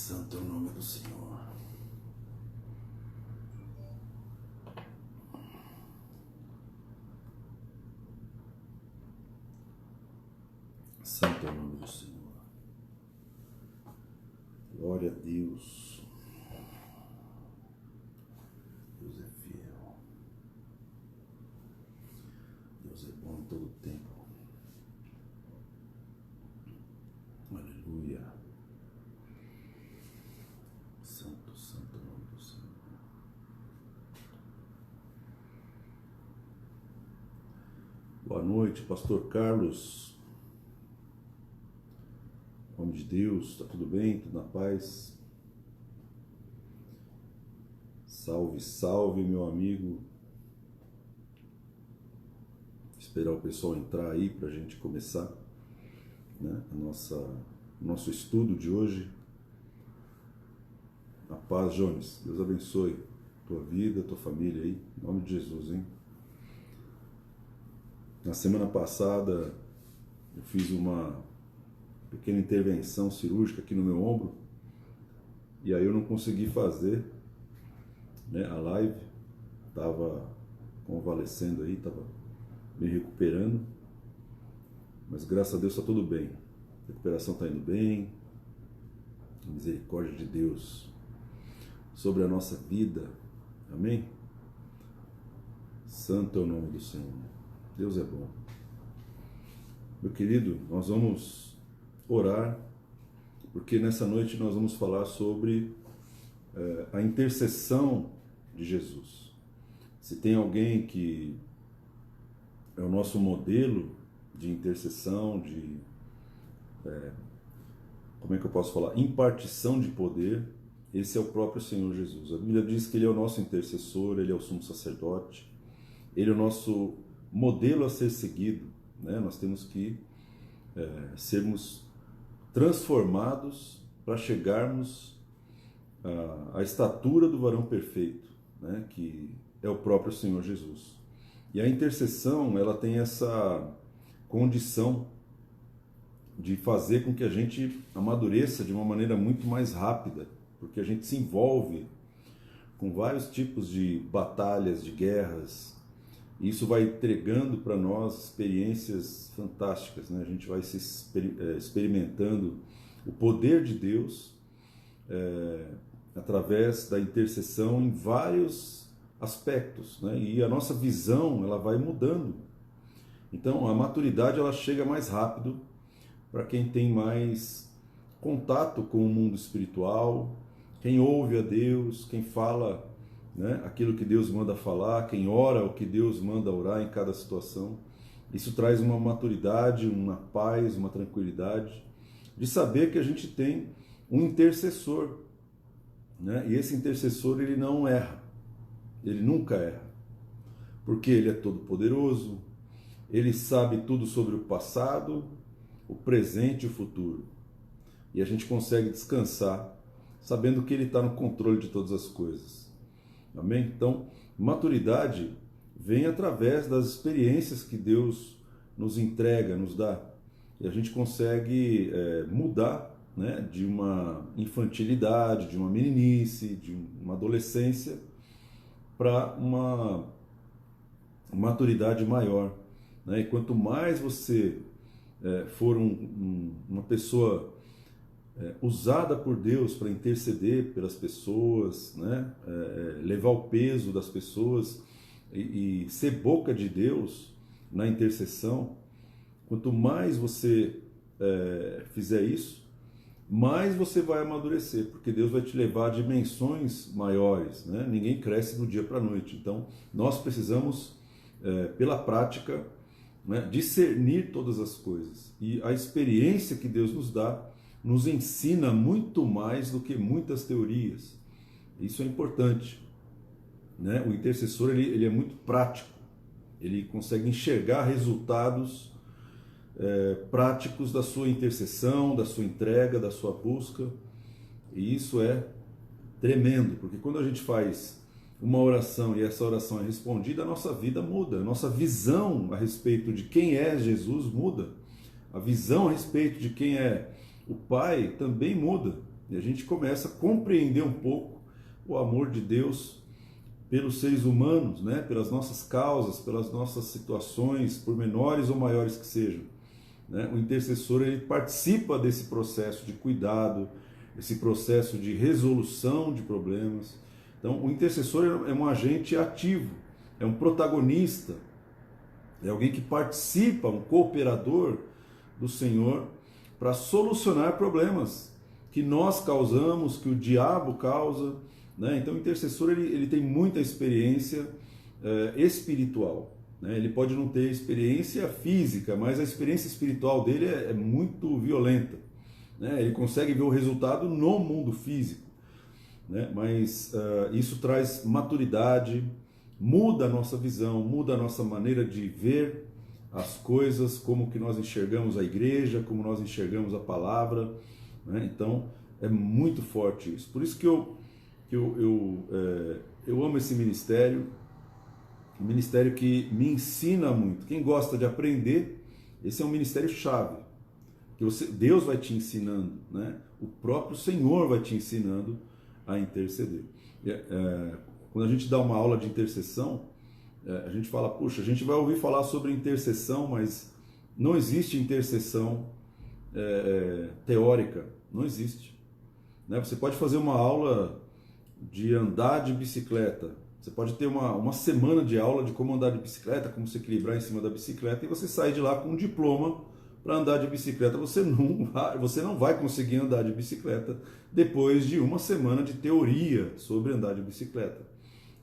Santo é o nome do Senhor. Santo é o nome do Senhor. Glória a Deus. Deus é fiel. Deus é bom em todo tempo. Aleluia. Santo, santo é o nome do Senhor. Boa noite, Pastor Carlos. Em nome de Deus, está tudo bem? Tudo na paz? Salve, salve, meu amigo. Esperar o pessoal entrar aí para a gente começar, né, nosso estudo de hoje. A paz, Jones. Deus abençoe tua vida, tua família aí. Em nome de Jesus, hein? Na semana passada eu fiz uma pequena intervenção cirúrgica aqui no meu ombro, e aí eu não consegui fazer, né, a live. Estava convalescendo aí, estava me recuperando, mas graças a Deus está tudo bem. A recuperação está indo bem. A misericórdia de Deus sobre a nossa vida, amém? Santo é o nome do Senhor. Deus é bom. Meu querido, nós vamos orar, porque nessa noite nós vamos falar sobre a intercessão de Jesus. Se tem alguém que é o nosso modelo de intercessão, de, como é que eu posso falar? Impartição de poder, esse é o próprio Senhor Jesus. A Bíblia diz que Ele é o nosso intercessor, Ele é o sumo sacerdote, Ele é o nosso modelo a ser seguido, né? Nós temos que sermos transformados para chegarmos à estatura do varão perfeito, né? Que é o próprio Senhor Jesus. E a intercessão, ela tem essa condição de fazer com que a gente amadureça de uma maneira muito mais rápida, porque a gente se envolve com vários tipos de batalhas, de guerras, e isso vai entregando para nós experiências fantásticas, né? A gente vai se experimentando o poder de Deus através da intercessão em vários aspectos, né? E a nossa visão, ela vai mudando. Então a maturidade, ela chega mais rápido para quem tem mais contato com o mundo espiritual, quem ouve a Deus, quem fala, né, aquilo que Deus manda falar, quem ora o que Deus manda orar em cada situação. Isso traz uma maturidade, uma paz, uma tranquilidade de saber que a gente tem um intercessor, né? E esse intercessor, ele não erra, ele nunca erra, porque ele é todo poderoso, ele sabe tudo sobre o passado, o presente e o futuro, e a gente consegue descansar sabendo que ele está no controle de todas as coisas. Amém? Então, maturidade vem através das experiências que Deus nos entrega, nos dá. E a gente consegue mudar, né, de uma infantilidade, de uma meninice, de uma adolescência, para uma maturidade maior, né? E quanto mais você for uma pessoa usada por Deus para interceder pelas pessoas, né? Levar o peso das pessoas e ser boca de Deus na intercessão, quanto mais você fizer isso, mais você vai amadurecer, porque Deus vai te levar a dimensões maiores, né? Ninguém cresce do dia para a noite. Então nós precisamos, pela prática, né, discernir todas as coisas, e a experiência que Deus nos dá nos ensina muito mais do que muitas teorias. Isso é importante, né? O intercessor, ele é muito prático, ele consegue enxergar resultados práticos da sua intercessão, da sua entrega, da sua busca, e isso é tremendo, porque quando a gente faz uma oração e essa oração é respondida, a nossa vida muda, a nossa visão a respeito de quem é Jesus muda, a visão a respeito de quem é o Pai também muda, E a gente começa a compreender um pouco o amor de Deus pelos seres humanos, né? Pelas nossas causas, pelas nossas situações, por menores ou maiores que sejam, né? O intercessor, ele participa desse processo de cuidado, esse processo de resolução de problemas. Então, o intercessor é um agente ativo, é um protagonista, é alguém que participa, um cooperador do Senhor para solucionar problemas que nós causamos, que o diabo causa, né? Então o intercessor ele tem muita experiência espiritual, né? Ele pode não ter experiência física, mas a experiência espiritual dele é muito violenta, né? Ele consegue ver o resultado no mundo físico, né? Mas isso traz maturidade, muda a nossa visão, muda a nossa maneira de ver as coisas, como que nós enxergamos a igreja, como nós enxergamos a palavra, né? Então é muito forte isso. Por isso que eu amo esse ministério, um ministério que me ensina muito. Quem gosta de aprender, esse é um ministério chave, que Deus vai te ensinando, né? O próprio Senhor vai te ensinando a interceder. Quando a gente dá uma aula de intercessão, a gente fala, puxa, a gente vai ouvir falar sobre intercessão, mas não existe intercessão teórica, não existe, né? Você pode fazer uma aula de andar de bicicleta, você pode ter uma semana de aula de como andar de bicicleta, como se equilibrar em cima da bicicleta, e você sai de lá com um diploma para andar de bicicleta. Você não vai conseguir andar de bicicleta depois de uma semana de teoria sobre andar de bicicleta.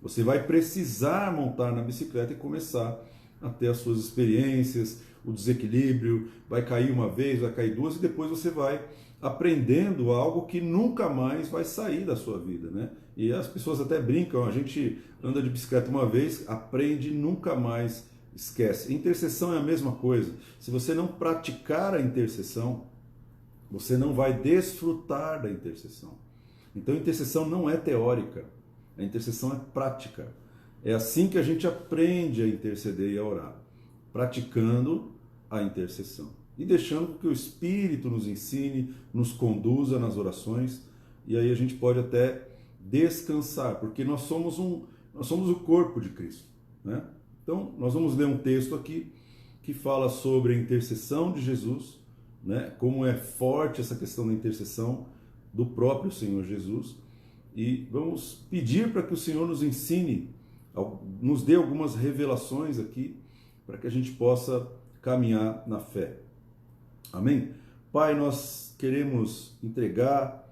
Você vai precisar montar na bicicleta e começar a ter as suas experiências, o desequilíbrio, vai cair uma vez, vai cair duas, e depois você vai aprendendo algo que nunca mais vai sair da sua vida, né? E as pessoas até brincam, a gente anda de bicicleta uma vez, aprende, nunca mais esquece. Intercessão é a mesma coisa. Se você não praticar a intercessão, você não vai desfrutar da intercessão. Então a intercessão não é teórica, a intercessão é prática. É assim que a gente aprende a interceder e a orar, praticando a intercessão e deixando que o Espírito nos ensine, nos conduza nas orações, e aí a gente pode até descansar, porque nós somos o corpo de Cristo, né? Então, nós vamos ler um texto aqui que fala sobre a intercessão de Jesus, né? Como é forte essa questão da intercessão do próprio Senhor Jesus, e vamos pedir para que o Senhor nos ensine, nos dê algumas revelações aqui, para que a gente possa caminhar na fé. Amém? Pai, nós queremos entregar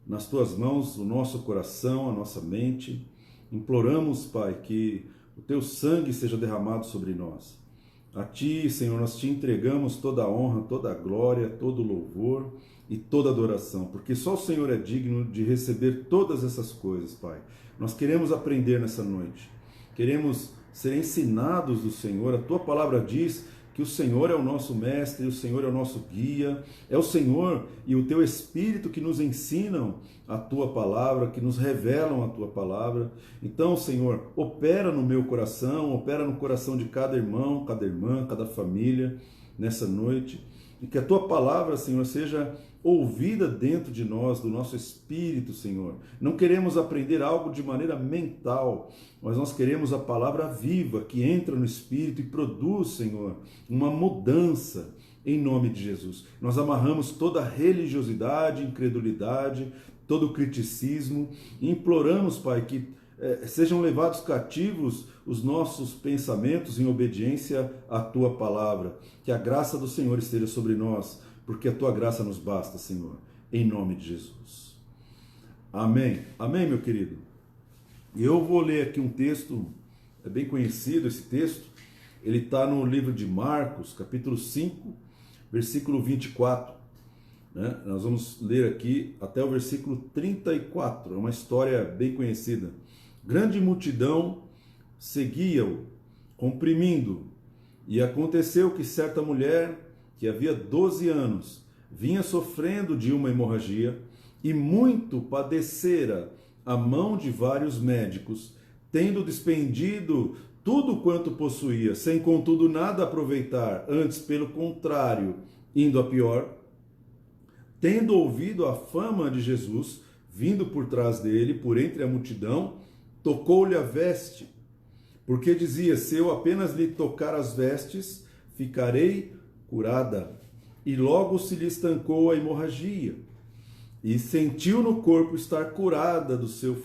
nas Tuas mãos o nosso coração, a nossa mente. Imploramos, Pai, que o Teu sangue seja derramado sobre nós. A Ti, Senhor, nós Te entregamos toda a honra, toda a glória, todo o louvor e toda a adoração, porque só o Senhor é digno de receber todas essas coisas, Pai. Nós queremos aprender nessa noite, queremos ser ensinados do Senhor. A Tua palavra diz que o Senhor é o nosso mestre, o Senhor é o nosso guia, é o Senhor e o Teu Espírito que nos ensinam a Tua palavra, que nos revelam a Tua palavra. Então, Senhor, opera no meu coração, opera no coração de cada irmão, cada irmã, cada família nessa noite, e que a Tua palavra, Senhor, seja ouvida dentro de nós, do nosso espírito, Senhor. Não queremos aprender algo de maneira mental, mas nós queremos a palavra viva que entra no espírito e produz, Senhor, uma mudança em nome de Jesus. Nós amarramos toda religiosidade, incredulidade, todo criticismo e imploramos, Pai, que sejam levados cativos os nossos pensamentos em obediência à Tua palavra. Que a graça do Senhor esteja sobre nós, porque a Tua graça nos basta, Senhor, em nome de Jesus. Amém. Amém, meu querido? E eu vou ler aqui um texto, é bem conhecido esse texto, ele está no livro de Marcos, capítulo 5, versículo 24. Né? Nós vamos ler aqui até o versículo 34, é uma história bem conhecida. Grande multidão seguia-o, comprimindo, e aconteceu que certa mulher, que havia 12 anos, vinha sofrendo de uma hemorragia e muito padecera a mão de vários médicos, tendo despendido tudo quanto possuía, sem contudo nada aproveitar, antes pelo contrário, indo a pior. tendo ouvido a fama de Jesus, vindo por trás dele, por entre a multidão, tocou-lhe a veste, porque dizia: se eu apenas lhe tocar as vestes, ficarei curada. E logo se lhe estancou a hemorragia, e sentiu no corpo estar curada do seu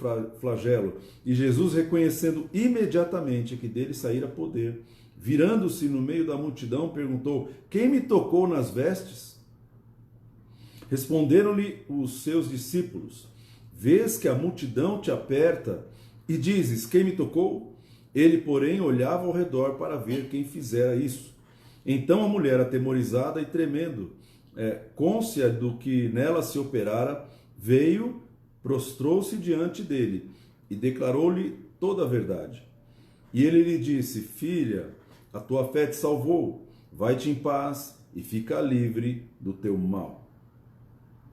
flagelo. E Jesus, reconhecendo imediatamente que dele saíra poder, virando-se no meio da multidão, perguntou: quem me tocou nas vestes? Responderam-lhe os seus discípulos: vês que a multidão te aperta e dizes: quem me tocou? Ele, porém, olhava ao redor para ver quem fizera isso. Então a mulher, atemorizada e tremendo, cônscia do que nela se operara, veio, prostrou-se diante dele e declarou-lhe toda a verdade. E ele lhe disse: filha, a tua fé te salvou, vai-te em paz e fica livre do teu mal.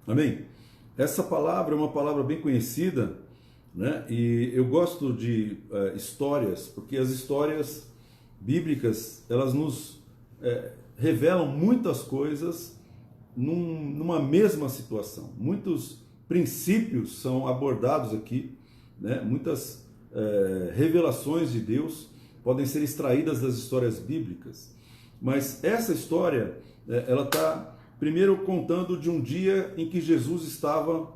Amém? Essa palavra é uma palavra bem conhecida, né? E eu gosto de histórias, porque as histórias bíblicas, elas nos revelam muitas coisas numa mesma situação. Muitos princípios são abordados aqui, né? Muitas revelações de Deus podem ser extraídas das histórias bíblicas. Mas essa história, ela está primeiro contando de um dia em que Jesus estava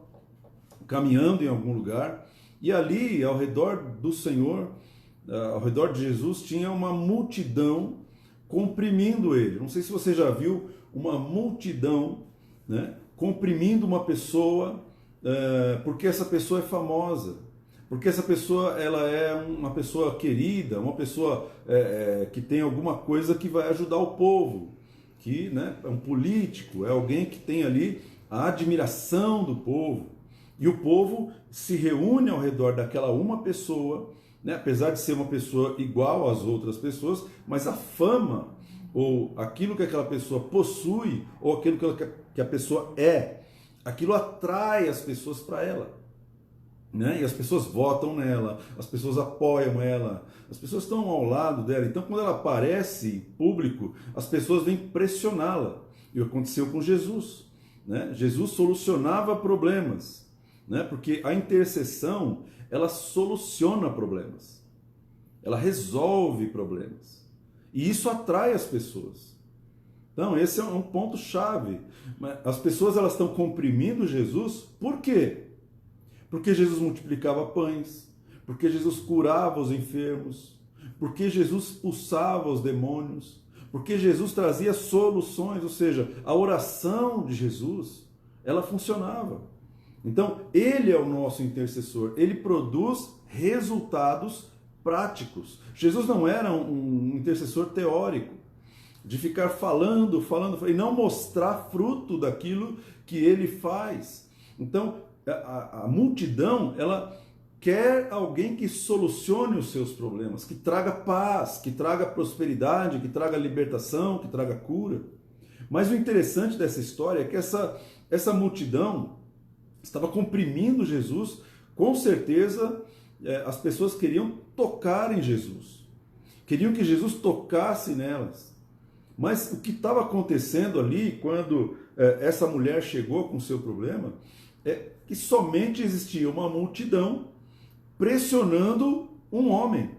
caminhando em algum lugar, e ali, ao redor do Senhor, ao redor de Jesus, tinha uma multidão comprimindo ele. Não sei se você já viu uma multidão, né, comprimindo uma pessoa, porque essa pessoa é famosa, porque essa pessoa ela é uma pessoa querida, uma pessoa que tem alguma coisa que vai ajudar o povo, que, né, é um político, é alguém que tem ali a admiração do povo. E o povo se reúne ao redor daquela uma pessoa, né, apesar de ser uma pessoa igual às outras pessoas, mas a fama, ou aquilo que aquela pessoa possui, ou aquilo que a pessoa é, aquilo atrai as pessoas para ela. Né? E as pessoas votam nela, as pessoas apoiam ela, as pessoas estão ao lado dela. Então, quando ela aparece em público, as pessoas vêm pressioná-la. E aconteceu com Jesus. Né? Jesus solucionava problemas, né? Porque a intercessão, ela soluciona problemas, ela resolve problemas, e isso atrai as pessoas. Então esse é um ponto chave. As pessoas, elas estão comprimindo Jesus. Por quê? Porque Jesus multiplicava pães, porque Jesus curava os enfermos, porque Jesus expulsava os demônios, porque Jesus trazia soluções. Ou seja, a oração de Jesus, ela funcionava. Então, ele é o nosso intercessor, ele produz resultados práticos. Jesus não era um intercessor teórico, de ficar falando, e não mostrar fruto daquilo que ele faz. Então, a multidão, ela quer alguém que solucione os seus problemas, que traga paz, que traga prosperidade, que traga libertação, que traga cura. Mas o interessante dessa história é que essa multidão estava comprimindo Jesus. Com certeza as pessoas queriam tocar em Jesus, queriam que Jesus tocasse nelas. Mas o que estava acontecendo ali, quando essa mulher chegou com o seu problema, é que somente existia uma multidão pressionando um homem.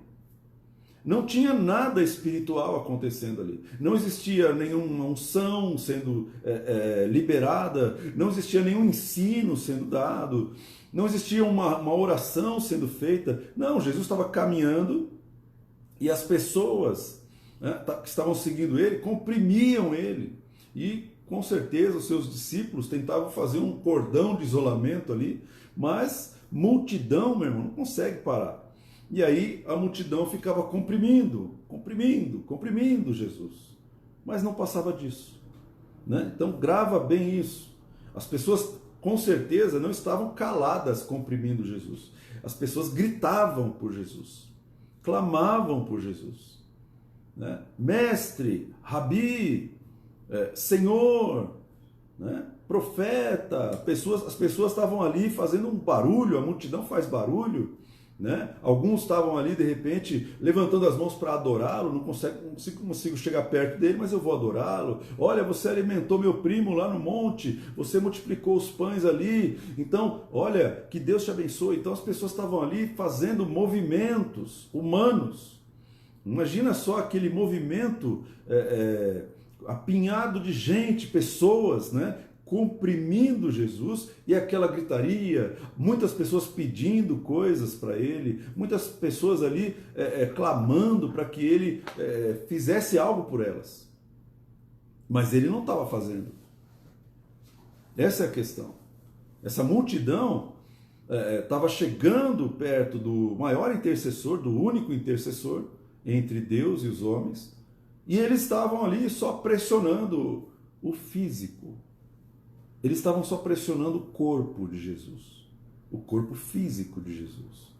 Não tinha nada espiritual acontecendo ali. Não existia nenhuma unção sendo liberada, não existia nenhum ensino sendo dado, não existia uma oração sendo feita. Não, Jesus estava caminhando e as pessoas, né, que estavam seguindo ele comprimiam ele. E com certeza os seus discípulos tentavam fazer um cordão de isolamento ali, mas multidão, meu irmão, não consegue parar. E aí a multidão ficava comprimindo Jesus, mas não passava disso, né? Então grava bem isso. As pessoas com certeza não estavam caladas comprimindo Jesus. As pessoas gritavam por Jesus, clamavam por Jesus, né? Mestre, Rabi, Senhor, né? Profeta. As pessoas estavam ali fazendo um barulho. A multidão faz barulho, né? Alguns estavam ali, de repente, levantando as mãos para adorá-lo, não consigo chegar perto dele, mas eu vou adorá-lo. Olha, você alimentou meu primo lá no monte, você multiplicou os pães ali, então, olha, que Deus te abençoe. Então as pessoas estavam ali fazendo movimentos humanos. Imagina só aquele movimento apinhado de gente, pessoas, né? Comprimindo Jesus, e aquela gritaria, muitas pessoas pedindo coisas para ele, muitas pessoas ali clamando para que ele fizesse algo por elas. Mas ele não estava fazendo. Essa é a questão. Essa multidão estava chegando perto do maior intercessor, do único intercessor entre Deus e os homens, e eles estavam ali só pressionando o físico. Eles estavam só pressionando o corpo de Jesus, o corpo físico de Jesus.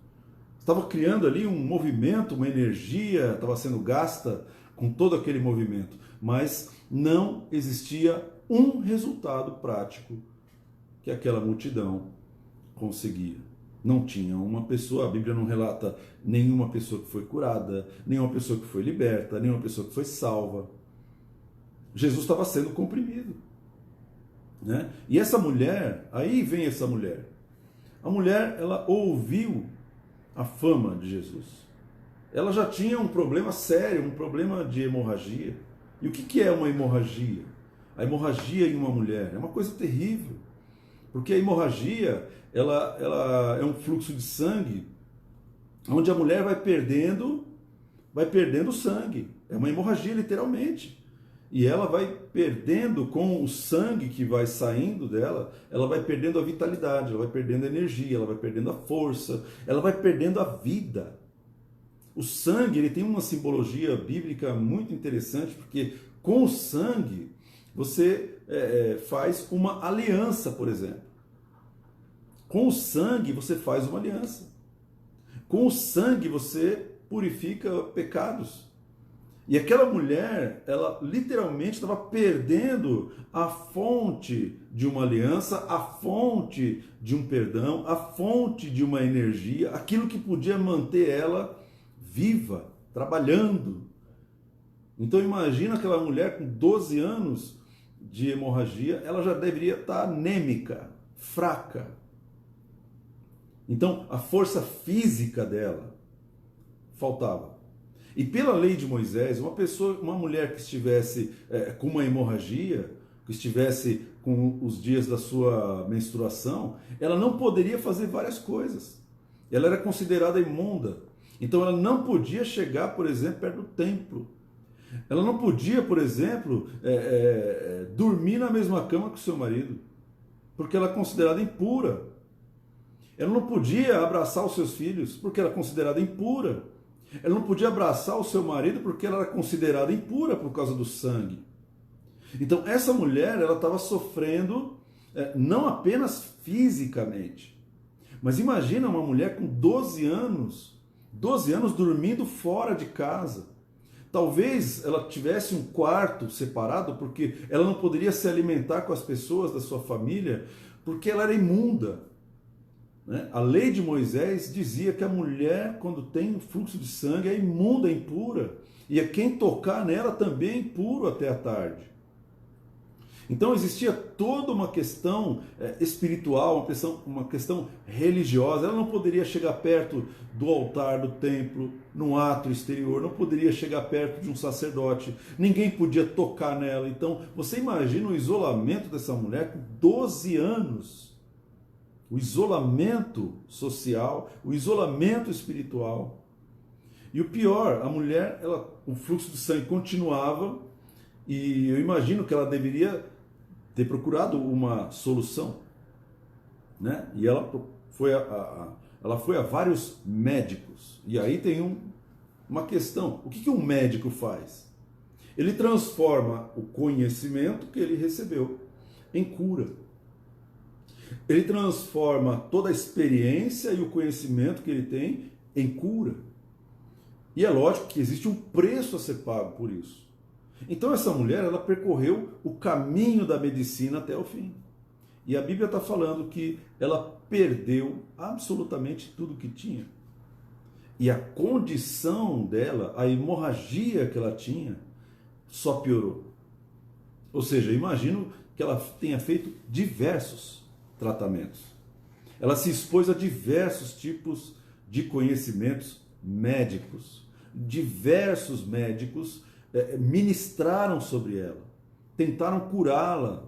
Estava criando ali um movimento, uma energia, estava sendo gasta com todo aquele movimento, mas não existia um resultado prático que aquela multidão conseguia. Não tinha uma pessoa, a Bíblia não relata nenhuma pessoa que foi curada, nenhuma pessoa que foi liberta, nenhuma pessoa que foi salva. Jesus estava sendo comprimido. Né? E essa mulher, aí vem essa mulher. A mulher, ela ouviu a fama de Jesus. Ela já tinha um problema sério, um problema de hemorragia. E o que é uma hemorragia? A hemorragia em uma mulher é uma coisa terrível. Porque a hemorragia, ela é um fluxo de sangue onde a mulher vai perdendo sangue. É uma hemorragia, literalmente. E ela vai perdendo, com o sangue que vai saindo dela, ela vai perdendo a vitalidade, ela vai perdendo a energia, ela vai perdendo a força, ela vai perdendo a vida. O sangue, ele tem uma simbologia bíblica muito interessante, porque com o sangue você faz uma aliança, por exemplo. Com o sangue você faz uma aliança. Com o sangue você purifica pecados. E aquela mulher, ela literalmente estava perdendo a fonte de uma aliança, a fonte de um perdão, a fonte de uma energia, aquilo que podia manter ela viva, trabalhando. Então imagina aquela mulher com 12 anos de hemorragia, ela já deveria estar anêmica, fraca. Então a força física dela faltava. E pela lei de Moisés, uma mulher que estivesse com uma hemorragia, que estivesse com os dias da sua menstruação, ela não poderia fazer várias coisas. Ela era considerada imunda. Então ela não podia chegar, por exemplo, perto do templo. Ela não podia, por exemplo, dormir na mesma cama que o seu marido, porque ela é considerada impura. Ela não podia abraçar os seus filhos, porque ela é considerada impura. Ela não podia abraçar o seu marido porque ela era considerada impura por causa do sangue. Então essa mulher, ela estava sofrendo não apenas fisicamente, mas imagina uma mulher com 12 anos dormindo fora de casa. Talvez ela tivesse um quarto separado porque ela não poderia se alimentar com as pessoas da sua família porque ela era imunda. A lei de Moisés dizia que a mulher, quando tem fluxo de sangue, é imunda, é impura. E quem tocar nela também é impuro até a tarde. Então existia toda uma questão espiritual, uma questão religiosa. Ela não poderia chegar perto do altar do templo, num ato exterior, não poderia chegar perto de um sacerdote, ninguém podia tocar nela. Então você imagina o isolamento dessa mulher com 12 anos. O isolamento social, o isolamento espiritual. E o pior, a mulher, o fluxo de sangue continuava, e eu imagino que ela deveria ter procurado uma solução, né? E ela foi a vários médicos. E aí tem uma questão: o que um médico faz? Ele transforma o conhecimento que ele recebeu em cura. Ele transforma toda a experiência e o conhecimento que ele tem em cura. E é lógico que existe um preço a ser pago por isso. Então essa mulher, ela percorreu o caminho da medicina até o fim. E a Bíblia está falando que ela perdeu absolutamente tudo que tinha. E a condição dela, a hemorragia que ela tinha, só piorou. Ou seja, imagino que ela tenha feito diversos tratamentos. Ela se expôs a diversos tipos de conhecimentos médicos. Diversos médicos ministraram sobre ela, tentaram curá-la,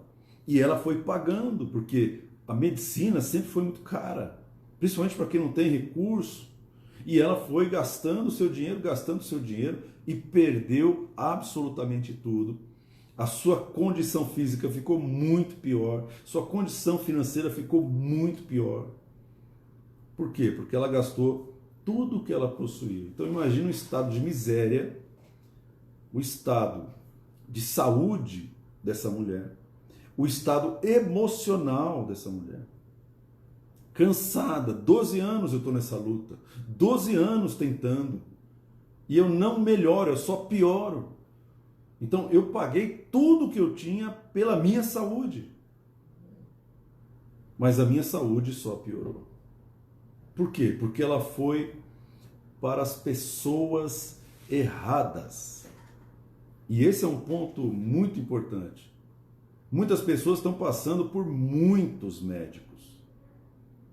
e ela foi pagando, porque a medicina sempre foi muito cara, principalmente para quem não tem recurso, e ela foi gastando seu dinheiro e perdeu absolutamente tudo. A sua condição física ficou muito pior, sua condição financeira ficou muito pior. Por quê? Porque ela gastou tudo o que ela possuía. Então imagina o estado de miséria, o estado de saúde dessa mulher, o estado emocional dessa mulher. Cansada, 12 anos eu estou nessa luta, 12 anos tentando, e eu não melhoro, eu só pioro. Então eu paguei tudo que eu tinha pela minha saúde, mas a minha saúde só piorou. Por quê? Porque ela foi para as pessoas erradas. E esse é um ponto muito importante. Muitas pessoas estão passando por muitos médicos.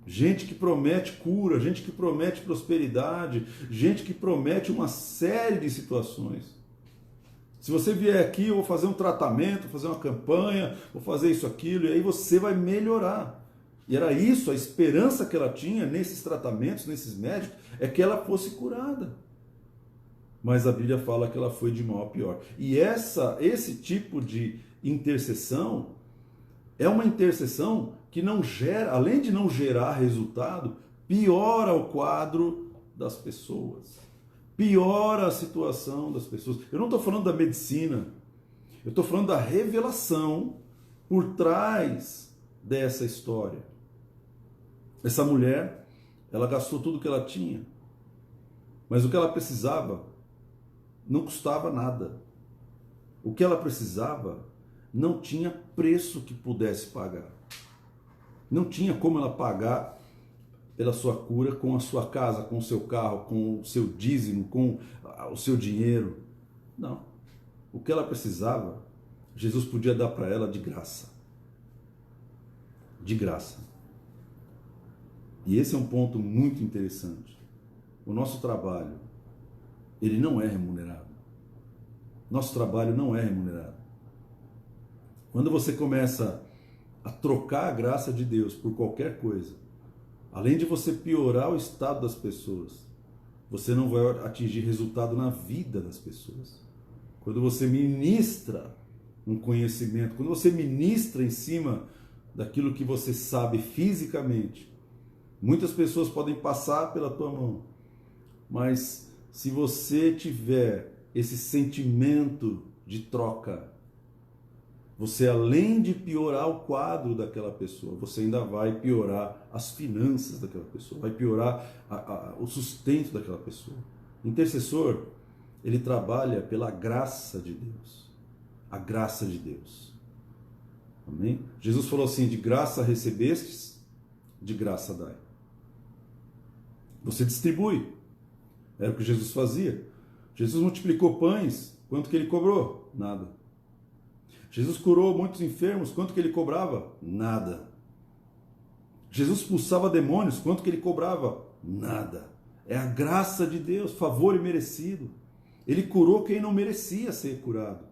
Gente que promete cura, gente que promete prosperidade, gente que promete uma série de situações. Se você vier aqui, eu vou fazer um tratamento, vou fazer uma campanha, vou fazer isso, aquilo, e aí você vai melhorar. E era isso, a esperança que ela tinha nesses tratamentos, nesses médicos, é que ela fosse curada. Mas a Bíblia fala que ela foi de mal a pior. E esse tipo de intercessão é uma intercessão que não gera, além de não gerar resultado, piora o quadro das pessoas. Piora a situação das pessoas. Eu não estou falando da medicina, eu estou falando da revelação por trás dessa história. Essa mulher, ela gastou tudo que ela tinha, mas o que ela precisava não custava nada. O que ela precisava não tinha preço que pudesse pagar. Não tinha como ela pagar pela sua cura com a sua casa, com o seu carro, com o seu dízimo, com o seu dinheiro. Não. O que ela precisava, Jesus podia dar para ela de graça. De graça. E esse é um ponto muito interessante. O nosso trabalho, ele não é remunerado. Nosso trabalho não é remunerado. Quando você começa a trocar a graça de Deus por qualquer coisa, além de você piorar o estado das pessoas, você não vai atingir resultado na vida das pessoas. Quando você ministra um conhecimento, quando você ministra em cima daquilo que você sabe fisicamente, muitas pessoas podem passar pela tua mão, mas se você tiver esse sentimento de troca, você, além de piorar o quadro daquela pessoa, você ainda vai piorar as finanças daquela pessoa, vai piorar o sustento daquela pessoa. O intercessor, ele trabalha pela graça de Deus. A graça de Deus. Amém? Jesus falou assim, de graça recebestes, de graça dai. Você distribui. Era o que Jesus fazia. Jesus multiplicou pães, quanto que ele cobrou? Nada. Jesus curou muitos enfermos, quanto que ele cobrava? Nada. Jesus expulsava demônios, quanto que ele cobrava? Nada. É a graça de Deus, favor imerecido. Ele curou quem não merecia ser curado.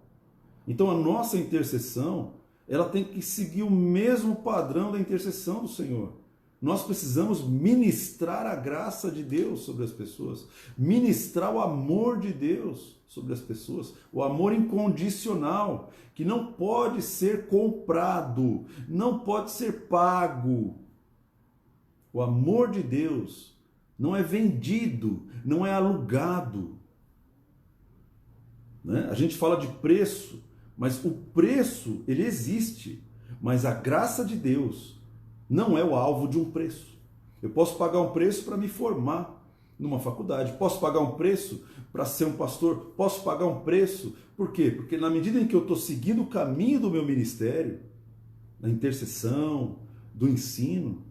Então a nossa intercessão, ela tem que seguir o mesmo padrão da intercessão do Senhor. Nós precisamos ministrar a graça de Deus sobre as pessoas, ministrar o amor de Deus sobre as pessoas, o amor incondicional, que não pode ser comprado, não pode ser pago. O amor de Deus não é vendido, não é alugado. Né? A gente fala de preço, mas o preço, ele existe, mas a graça de Deus não é o alvo de um preço. Eu posso pagar um preço para me formar numa faculdade, posso pagar um preço para ser um pastor, posso pagar um preço, por quê? Porque na medida em que eu estou seguindo o caminho do meu ministério, da intercessão, do ensino,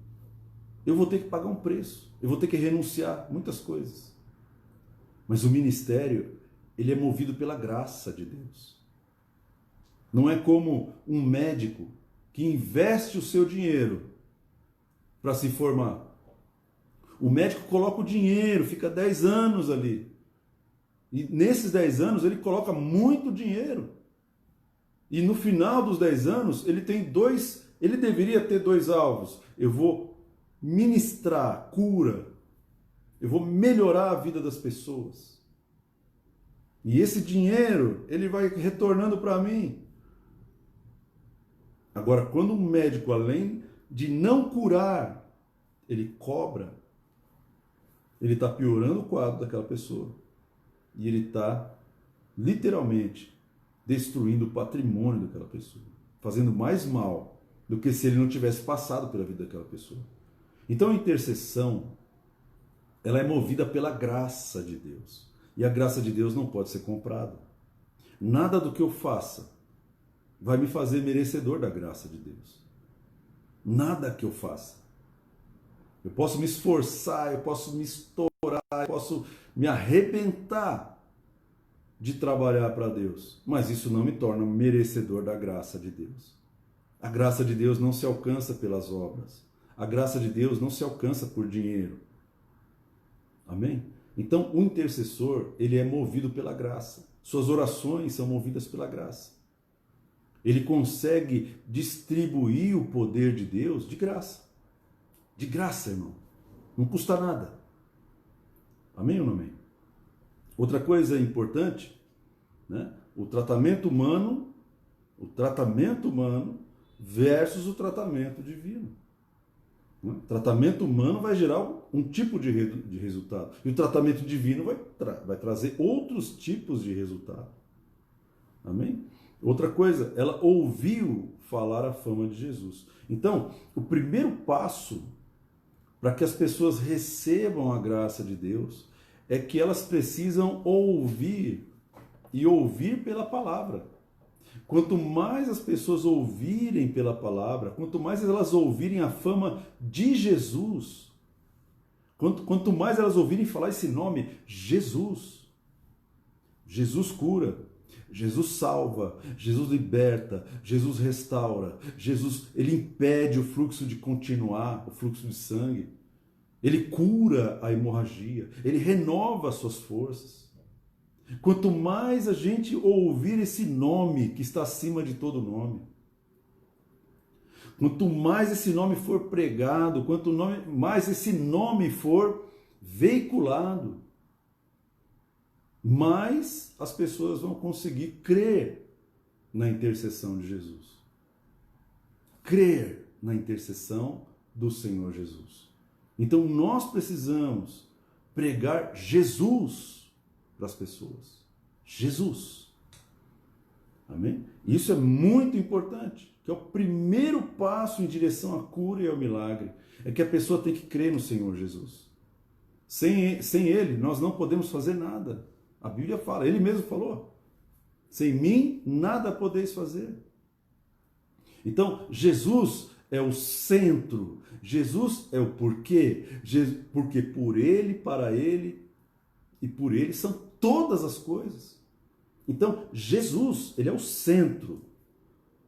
eu vou ter que pagar um preço, eu vou ter que renunciar muitas coisas. Mas o ministério, ele é movido pela graça de Deus. Não é como um médico que investe o seu dinheiro para se formar. O médico coloca o dinheiro, fica 10 anos ali. E nesses 10 anos ele coloca muito dinheiro. E no final dos 10 anos ele deveria ter 2 alvos. Eu vou ministrar cura. Eu vou melhorar a vida das pessoas. E esse dinheiro, ele vai retornando para mim. Agora, quando um médico, além de não curar, ele cobra, ele está piorando o quadro daquela pessoa. E ele está, literalmente, destruindo o patrimônio daquela pessoa. Fazendo mais mal do que se ele não tivesse passado pela vida daquela pessoa. Então, a intercessão, ela é movida pela graça de Deus. E a graça de Deus não pode ser comprada. Nada do que eu faça vai me fazer merecedor da graça de Deus. Nada que eu faça. Eu posso me esforçar, eu posso me estourar, eu posso me arrebentar de trabalhar para Deus. Mas isso não me torna merecedor da graça de Deus. A graça de Deus não se alcança pelas obras. A graça de Deus não se alcança por dinheiro. Amém? Então, o intercessor, ele é movido pela graça. Suas orações são movidas pela graça. Ele consegue distribuir o poder de Deus de graça. De graça, irmão. Não custa nada. Amém ou não amém? Outra coisa importante, né? O tratamento humano versus o tratamento divino. O tratamento humano vai gerar um tipo de resultado. E o tratamento divino vai trazer outros tipos de resultado. Amém? Outra coisa, ela ouviu falar a fama de Jesus. Então, o primeiro passo para que as pessoas recebam a graça de Deus é que elas precisam ouvir e ouvir pela palavra. Quanto mais as pessoas ouvirem pela palavra, quanto mais elas ouvirem a fama de Jesus, quanto mais elas ouvirem falar esse nome, Jesus. Jesus cura, Jesus salva, Jesus liberta, Jesus restaura, Jesus, ele impede o fluxo de continuar, o fluxo de sangue. Ele cura a hemorragia, ele renova as suas forças. Quanto mais a gente ouvir esse nome que está acima de todo nome, quanto mais esse nome for pregado, quanto mais esse nome for veiculado, mais as pessoas vão conseguir crer na intercessão de Jesus. Crer na intercessão do Senhor Jesus. Então nós precisamos pregar Jesus para as pessoas. Jesus. Amém? Isso é muito importante, que é o primeiro passo em direção à cura e ao milagre, é que a pessoa tem que crer no Senhor Jesus. Sem Ele, nós não podemos fazer nada. A Bíblia fala, Ele mesmo falou, sem mim nada podeis fazer. Então, Jesus é o centro, Jesus é o porquê, porque por Ele, para Ele e por Ele são todas as coisas. Então, Jesus, Ele é o centro.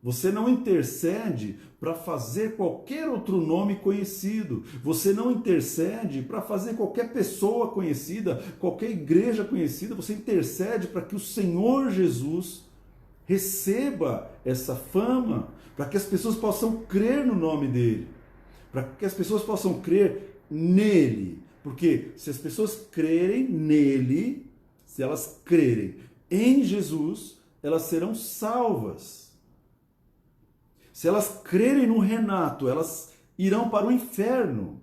Você não intercede para fazer qualquer outro nome conhecido. Você não intercede para fazer qualquer pessoa conhecida, qualquer igreja conhecida. Você intercede para que o Senhor Jesus receba essa fama, para que as pessoas possam crer no nome dele, para que as pessoas possam crer nele. Porque se as pessoas crerem nele, se elas crerem em Jesus, elas serão salvas. Se elas crerem no Renato, elas irão para o inferno.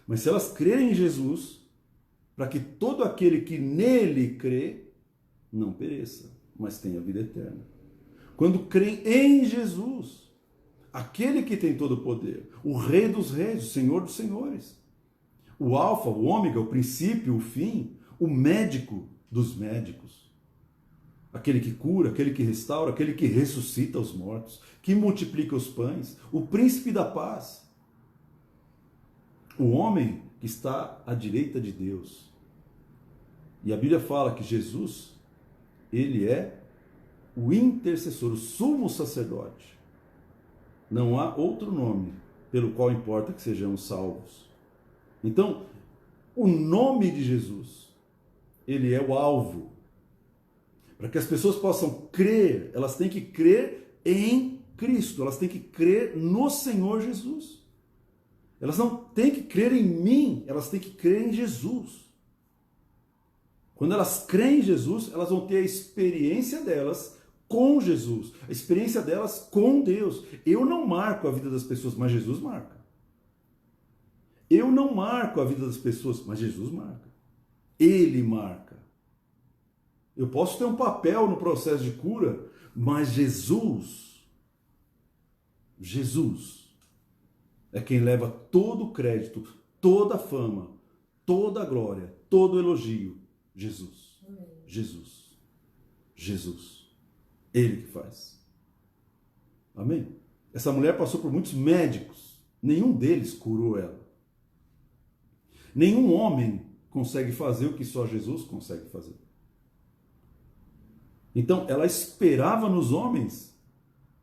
Mas se elas crerem em Jesus, para que todo aquele que nele crê, não pereça, mas tenha vida eterna. Quando creem em Jesus, aquele que tem todo o poder, o Rei dos Reis, o Senhor dos Senhores, o Alfa, o Ômega, o princípio, o fim, o médico dos médicos, aquele que cura, aquele que restaura, aquele que ressuscita os mortos, que multiplica os pães, o príncipe da paz, o homem que está à direita de Deus. E a Bíblia fala que Jesus, ele é o intercessor, o sumo sacerdote. Não há outro nome pelo qual importa que sejamos salvos. Então, o nome de Jesus, ele é o alvo. Para que as pessoas possam crer, elas têm que crer em Cristo, elas têm que crer no Senhor Jesus. Elas não têm que crer em mim, elas têm que crer em Jesus. Quando elas creem em Jesus, elas vão ter a experiência delas com Jesus, a experiência delas com Deus. Eu não marco a vida das pessoas, mas Jesus marca. Eu não marco a vida das pessoas, mas Jesus marca. Ele marca. Eu posso ter um papel no processo de cura, mas Jesus é quem leva todo o crédito, toda a fama, toda a glória, todo o elogio. Jesus. Ele que faz. Amém? Essa mulher passou por muitos médicos, nenhum deles curou ela. Nenhum homem consegue fazer o que só Jesus consegue fazer. Então, ela esperava nos homens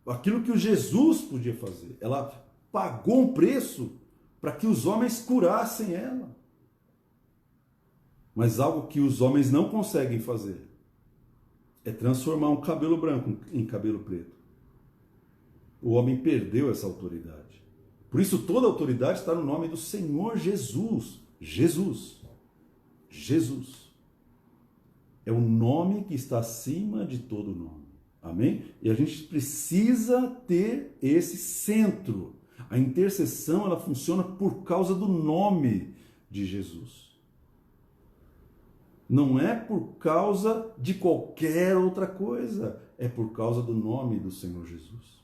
aquilo que o Jesus podia fazer. Ela pagou um preço para que os homens curassem ela. Mas algo que os homens não conseguem fazer é transformar um cabelo branco em cabelo preto. O homem perdeu essa autoridade. Por isso, toda a autoridade está no nome do Senhor Jesus. Jesus. É o nome que está acima de todo nome. Amém? E a gente precisa ter esse centro. A intercessão, ela funciona por causa do nome de Jesus. Não é por causa de qualquer outra coisa. É por causa do nome do Senhor Jesus.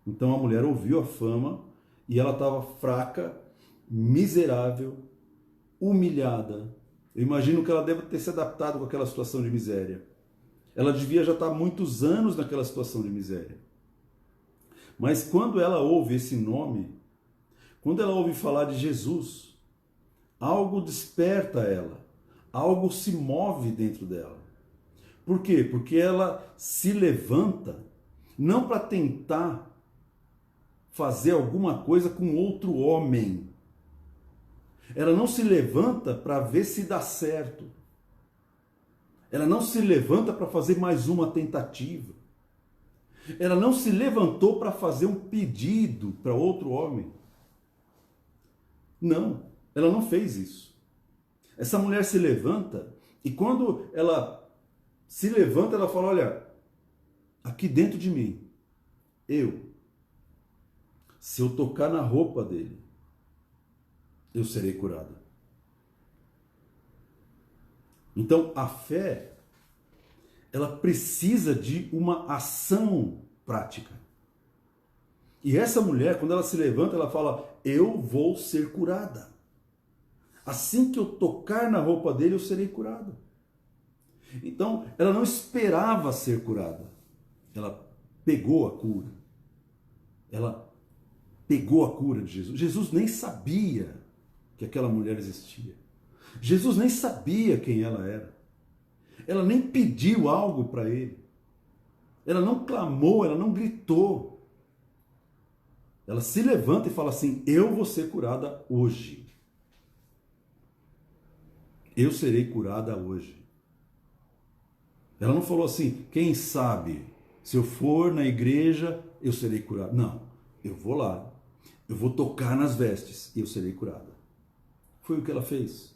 Então a mulher ouviu a fama e ela estava fraca, miserável, humilhada. Eu imagino que ela deve ter se adaptado com aquela situação de miséria. Ela devia já estar há muitos anos naquela situação de miséria. Mas quando ela ouve esse nome, quando ela ouve falar de Jesus, algo desperta ela, algo se move dentro dela. Por quê? Porque ela se levanta não para tentar fazer alguma coisa com outro homem. Ela não se levanta para ver se dá certo. Ela não se levanta para fazer mais uma tentativa. Ela não se levantou para fazer um pedido para outro homem. Não, ela não fez isso. Essa mulher se levanta e quando ela se levanta, ela fala, olha, aqui dentro de mim, se eu tocar na roupa dele, eu serei curada. Então, a fé, ela precisa de uma ação prática. E essa mulher, quando ela se levanta, ela fala, eu vou ser curada. Assim que eu tocar na roupa dele, eu serei curada. Então, ela não esperava ser curada. Ela pegou a cura. Ela pegou a cura de Jesus. Jesus nem sabia que aquela mulher existia. Jesus nem sabia quem ela era. Ela nem pediu algo para ele. Ela não clamou, ela não gritou. Ela se levanta e fala assim, eu vou ser curada hoje. Eu serei curada hoje. Ela não falou assim, quem sabe, se eu for na igreja, eu serei curada. Não, eu vou lá, eu vou tocar nas vestes e eu serei curada. Foi o que ela fez.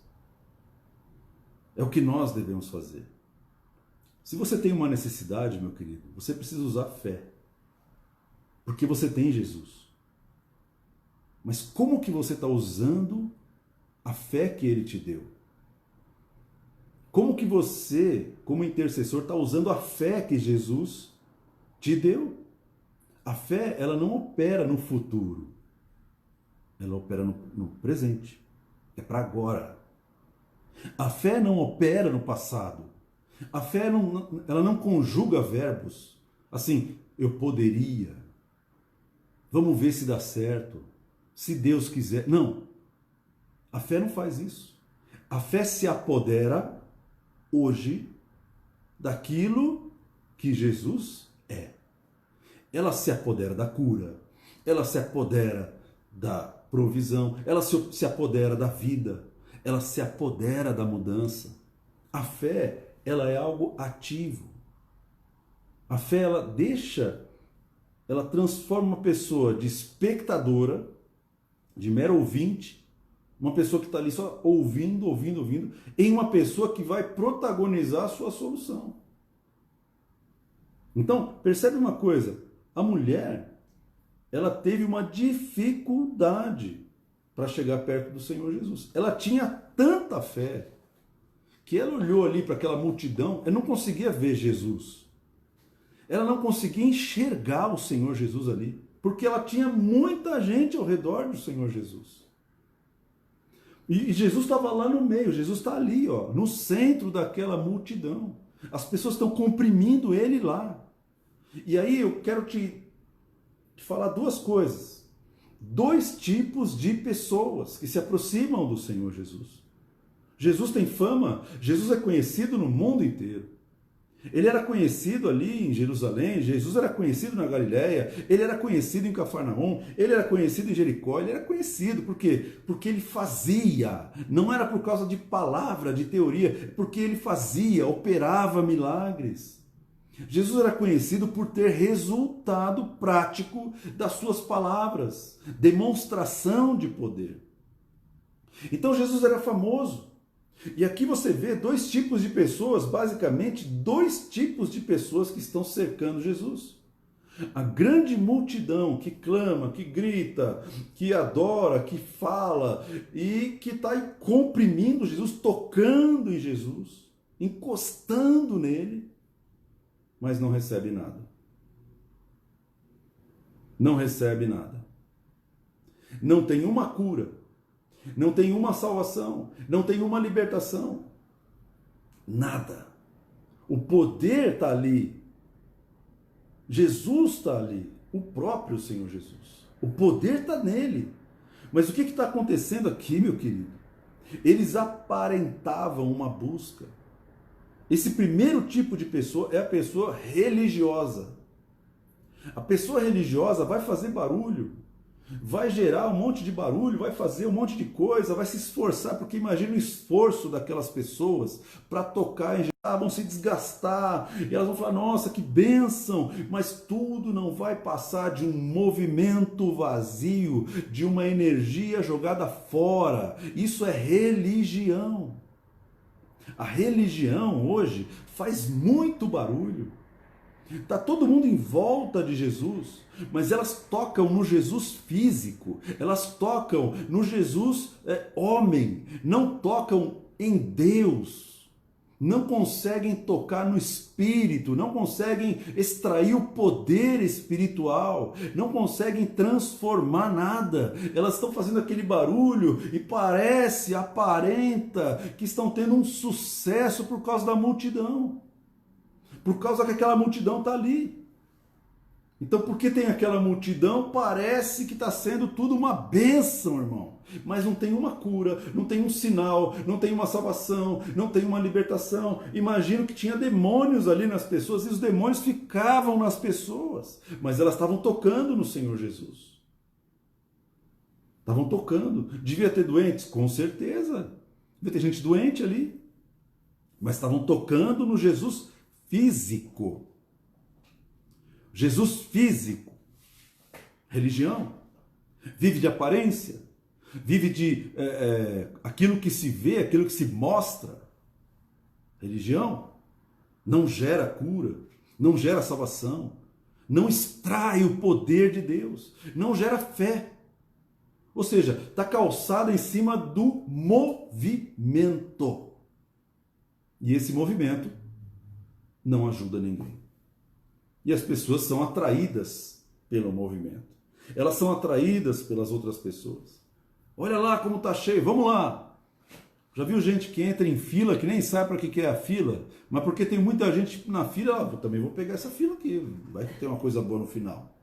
É o que nós devemos fazer. Se você tem uma necessidade, meu querido, você precisa usar fé. Porque você tem Jesus. Mas como que você está usando a fé que Ele te deu? Como que você, como intercessor, está usando a fé que Jesus te deu? A fé, ela não opera no futuro. Ela opera no presente. É para agora. A fé não opera no passado. A fé ela não conjuga verbos. Assim, eu poderia. Vamos ver se dá certo. Se Deus quiser. Não. A fé não faz isso. A fé se apodera hoje daquilo que Jesus é. Ela se apodera da cura, ela se apodera da provisão, ela se apodera da vida, ela se apodera da mudança. A fé, ela é algo ativo. A fé, ela transforma uma pessoa de espectadora, de mero ouvinte, uma pessoa que está ali só ouvindo, em uma pessoa que vai protagonizar a sua solução. Então, percebe uma coisa, a mulher, ela teve uma dificuldade para chegar perto do Senhor Jesus. Ela tinha tanta fé que ela olhou ali para aquela multidão, ela não conseguia ver Jesus. Ela não conseguia enxergar o Senhor Jesus ali, porque ela tinha muita gente ao redor do Senhor Jesus. E Jesus estava lá no meio, Jesus está ali, ó, no centro daquela multidão. As pessoas estão comprimindo ele lá. E aí eu quero te falar duas coisas. Dois tipos de pessoas que se aproximam do Senhor Jesus. Jesus tem fama, Jesus é conhecido no mundo inteiro. Ele era conhecido ali em Jerusalém, Jesus era conhecido na Galiléia, ele era conhecido em Cafarnaum, ele era conhecido em Jericó, ele era conhecido, por quê? Porque ele fazia, não era por causa de palavra, de teoria, porque ele fazia, operava milagres. Jesus era conhecido por ter resultado prático das suas palavras, demonstração de poder. Então Jesus era famoso. E aqui você vê dois tipos de pessoas, basicamente dois tipos de pessoas que estão cercando Jesus. A grande multidão que clama, que grita, que adora, que fala e que está comprimindo Jesus, tocando em Jesus, encostando nele, mas não recebe nada. Não recebe nada. Não tem uma cura. Não tem uma salvação, não tem uma libertação, nada. O poder está ali, Jesus está ali, o próprio Senhor Jesus. O poder está nele. Mas o que está acontecendo aqui, meu querido? Eles aparentavam uma busca. Esse primeiro tipo de pessoa é a pessoa religiosa. A pessoa religiosa vai fazer barulho, vai gerar um monte de barulho, vai fazer um monte de coisa, vai se esforçar, porque imagina o esforço daquelas pessoas para tocar em Jesus, vão se desgastar, e elas vão falar, nossa, que bênção, mas tudo não vai passar de um movimento vazio, de uma energia jogada fora. Isso é religião. A religião hoje faz muito barulho. Está todo mundo em volta de Jesus, mas elas tocam no Jesus físico, elas tocam no Jesus homem, não tocam em Deus, não conseguem tocar no Espírito, não conseguem extrair o poder espiritual, não conseguem transformar nada. Elas estão fazendo aquele barulho e aparenta que estão tendo um sucesso por causa da multidão. Por causa que aquela multidão está ali. Então, porque tem aquela multidão, parece que está sendo tudo uma bênção, irmão. Mas não tem uma cura, não tem um sinal, não tem uma salvação, não tem uma libertação. Imagino que tinha demônios ali nas pessoas e os demônios ficavam nas pessoas. Mas elas estavam tocando no Senhor Jesus. Estavam tocando. Devia ter doentes? Com certeza. Devia ter gente doente ali. Mas estavam tocando no Jesus físico. Jesus físico. Religião. Vive de aparência. Vive de aquilo que se vê, aquilo que se mostra. Religião não gera cura, não gera salvação, não extrai o poder de Deus, não gera fé. Ou seja, está calçada em cima do movimento. E esse movimento não ajuda ninguém. E as pessoas são atraídas pelo movimento. Elas são atraídas pelas outras pessoas. Olha lá como está cheio, vamos lá. Já viu gente que entra em fila, que nem sabe para que é a fila, mas porque tem muita gente na fila, eu também vou pegar essa fila aqui, vai que tem uma coisa boa no final.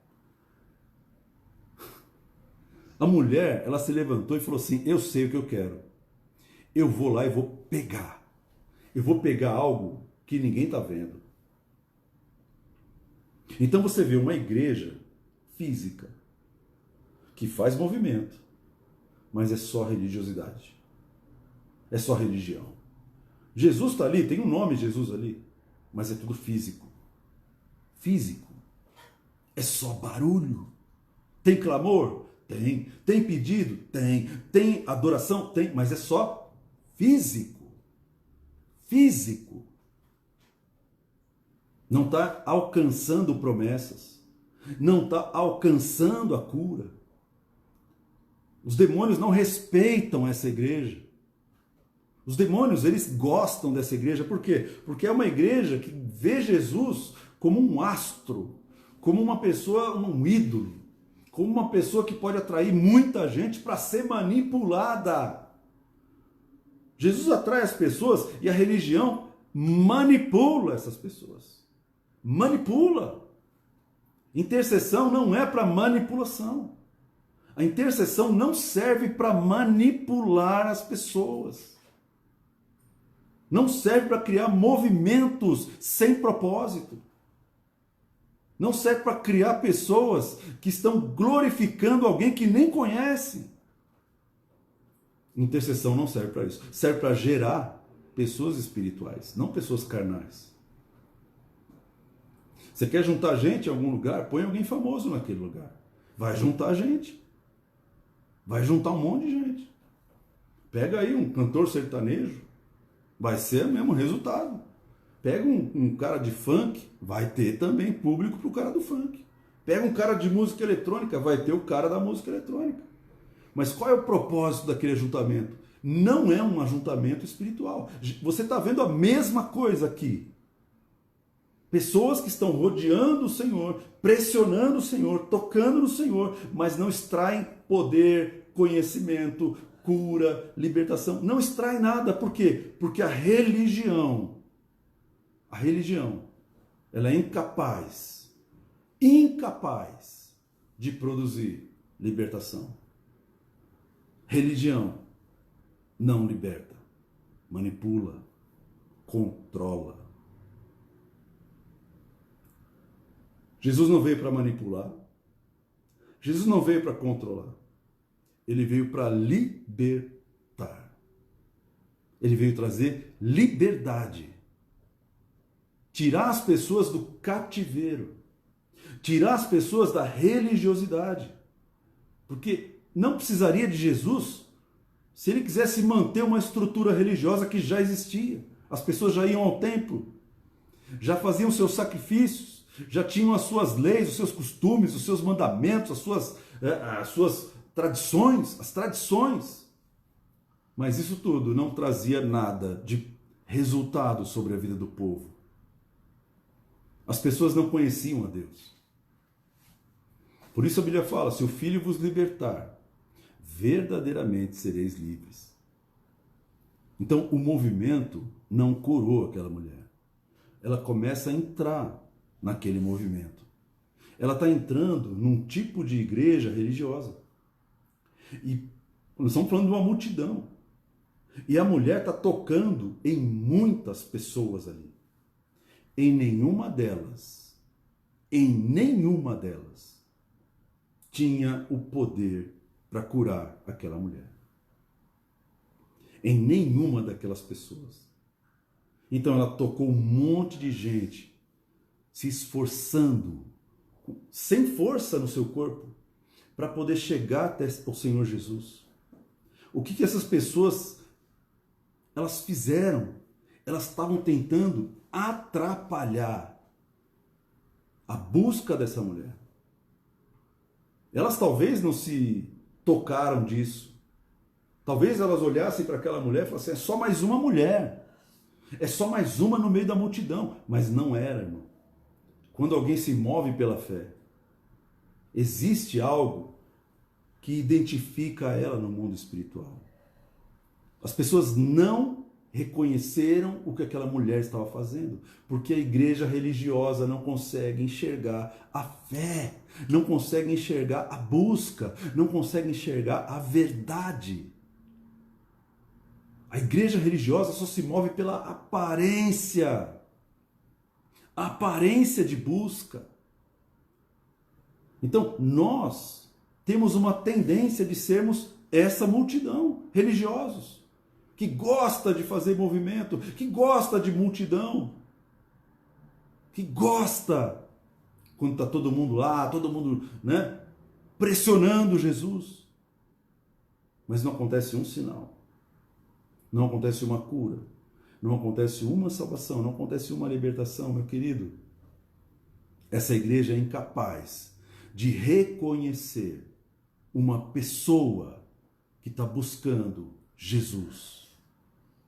A mulher, ela se levantou e falou assim, eu sei o que eu quero. Eu vou lá e vou pegar. Eu vou pegar algo que ninguém está vendo. Então você vê uma igreja física que faz movimento, mas é só religiosidade. É só religião. Jesus está ali, tem um nome Jesus ali, mas é tudo físico. Físico. É só barulho. Tem clamor? Tem. Tem pedido? Tem. Tem adoração? Tem. Mas é só físico. Físico. Não está alcançando promessas. Não está alcançando a cura. Os demônios não respeitam essa igreja. Os demônios, eles gostam dessa igreja. Por quê? Porque é uma igreja que vê Jesus como um astro, como uma pessoa, um ídolo, como uma pessoa que pode atrair muita gente para ser manipulada. Jesus atrai as pessoas e a religião manipula essas pessoas. Manipula. Intercessão não é para manipulação. A intercessão não serve para manipular as pessoas. Não serve para criar movimentos sem propósito. Não serve para criar pessoas que estão glorificando alguém que nem conhecem. Intercessão não serve para isso. Serve para gerar pessoas espirituais, não pessoas carnais. Você quer juntar gente em algum lugar? Põe alguém famoso naquele lugar. Vai juntar gente. Vai juntar um monte de gente. Pega aí um cantor sertanejo, vai ser o mesmo resultado. Pega um cara de funk, vai ter também público para o cara do funk. Pega um cara de música eletrônica, vai ter o cara da música eletrônica. Mas qual é o propósito daquele ajuntamento? Não é um ajuntamento espiritual. Você está vendo a mesma coisa aqui. Pessoas que estão rodeando o Senhor, pressionando o Senhor, tocando no Senhor, mas não extraem poder, conhecimento, cura, libertação. Não extrai nada. Por quê? Porque a religião, ela é incapaz de produzir libertação. Religião não liberta, manipula, controla. Jesus não veio para manipular. Jesus não veio para controlar. Ele veio para libertar. Ele veio trazer liberdade. Tirar as pessoas do cativeiro. Tirar as pessoas da religiosidade. Porque não precisaria de Jesus se ele quisesse manter uma estrutura religiosa que já existia. As pessoas já iam ao templo, já faziam seus sacrifícios, já tinham as suas leis, os seus costumes, os seus mandamentos, as suas tradições, as tradições. Mas isso tudo não trazia nada de resultado sobre a vida do povo. As pessoas não conheciam a Deus. Por isso a Bíblia fala, se o Filho vos libertar, verdadeiramente sereis livres. Então o movimento não curou aquela mulher. Ela começa a entrar naquele movimento. Ela está entrando num tipo de igreja religiosa. E nós estamos falando de uma multidão. E a mulher está tocando em muitas pessoas ali. Em nenhuma delas tinha o poder para curar aquela mulher. Em nenhuma daquelas pessoas. Então ela tocou um monte de gente se esforçando, sem força no seu corpo, para poder chegar até o Senhor Jesus. O que essas pessoas elas fizeram? Elas estavam tentando atrapalhar a busca dessa mulher. Elas talvez não se tocaram disso. Talvez elas olhassem para aquela mulher e falassem, é só mais uma mulher. É só mais uma no meio da multidão. Mas não era, irmão. Quando alguém se move pela fé, existe algo que identifica ela no mundo espiritual. As pessoas não reconheceram o que aquela mulher estava fazendo, porque a igreja religiosa não consegue enxergar a fé, não consegue enxergar a busca, não consegue enxergar a verdade. A igreja religiosa só se move pela aparência. A aparência de busca. Então, nós temos uma tendência de sermos essa multidão, religiosos, que gosta de fazer movimento, que gosta de multidão, que gosta quando está todo mundo lá, todo mundo, né, pressionando Jesus. Mas não acontece um sinal, não acontece uma cura, não acontece uma salvação, não acontece uma libertação, meu querido. Essa igreja é incapaz de reconhecer uma pessoa que está buscando Jesus.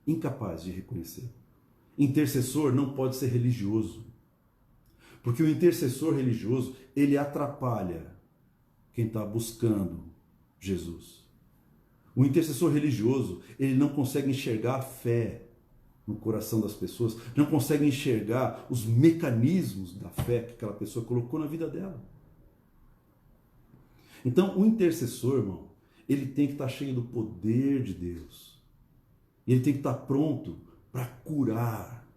Incapaz de reconhecer. Intercessor não pode ser religioso. Porque o intercessor religioso, ele atrapalha quem está buscando Jesus. O intercessor religioso, ele não consegue enxergar a fé no coração das pessoas, não consegue enxergar os mecanismos da fé que aquela pessoa colocou na vida dela. Então, o intercessor, irmão, ele tem que estar cheio do poder de Deus. Ele tem que estar pronto para curar,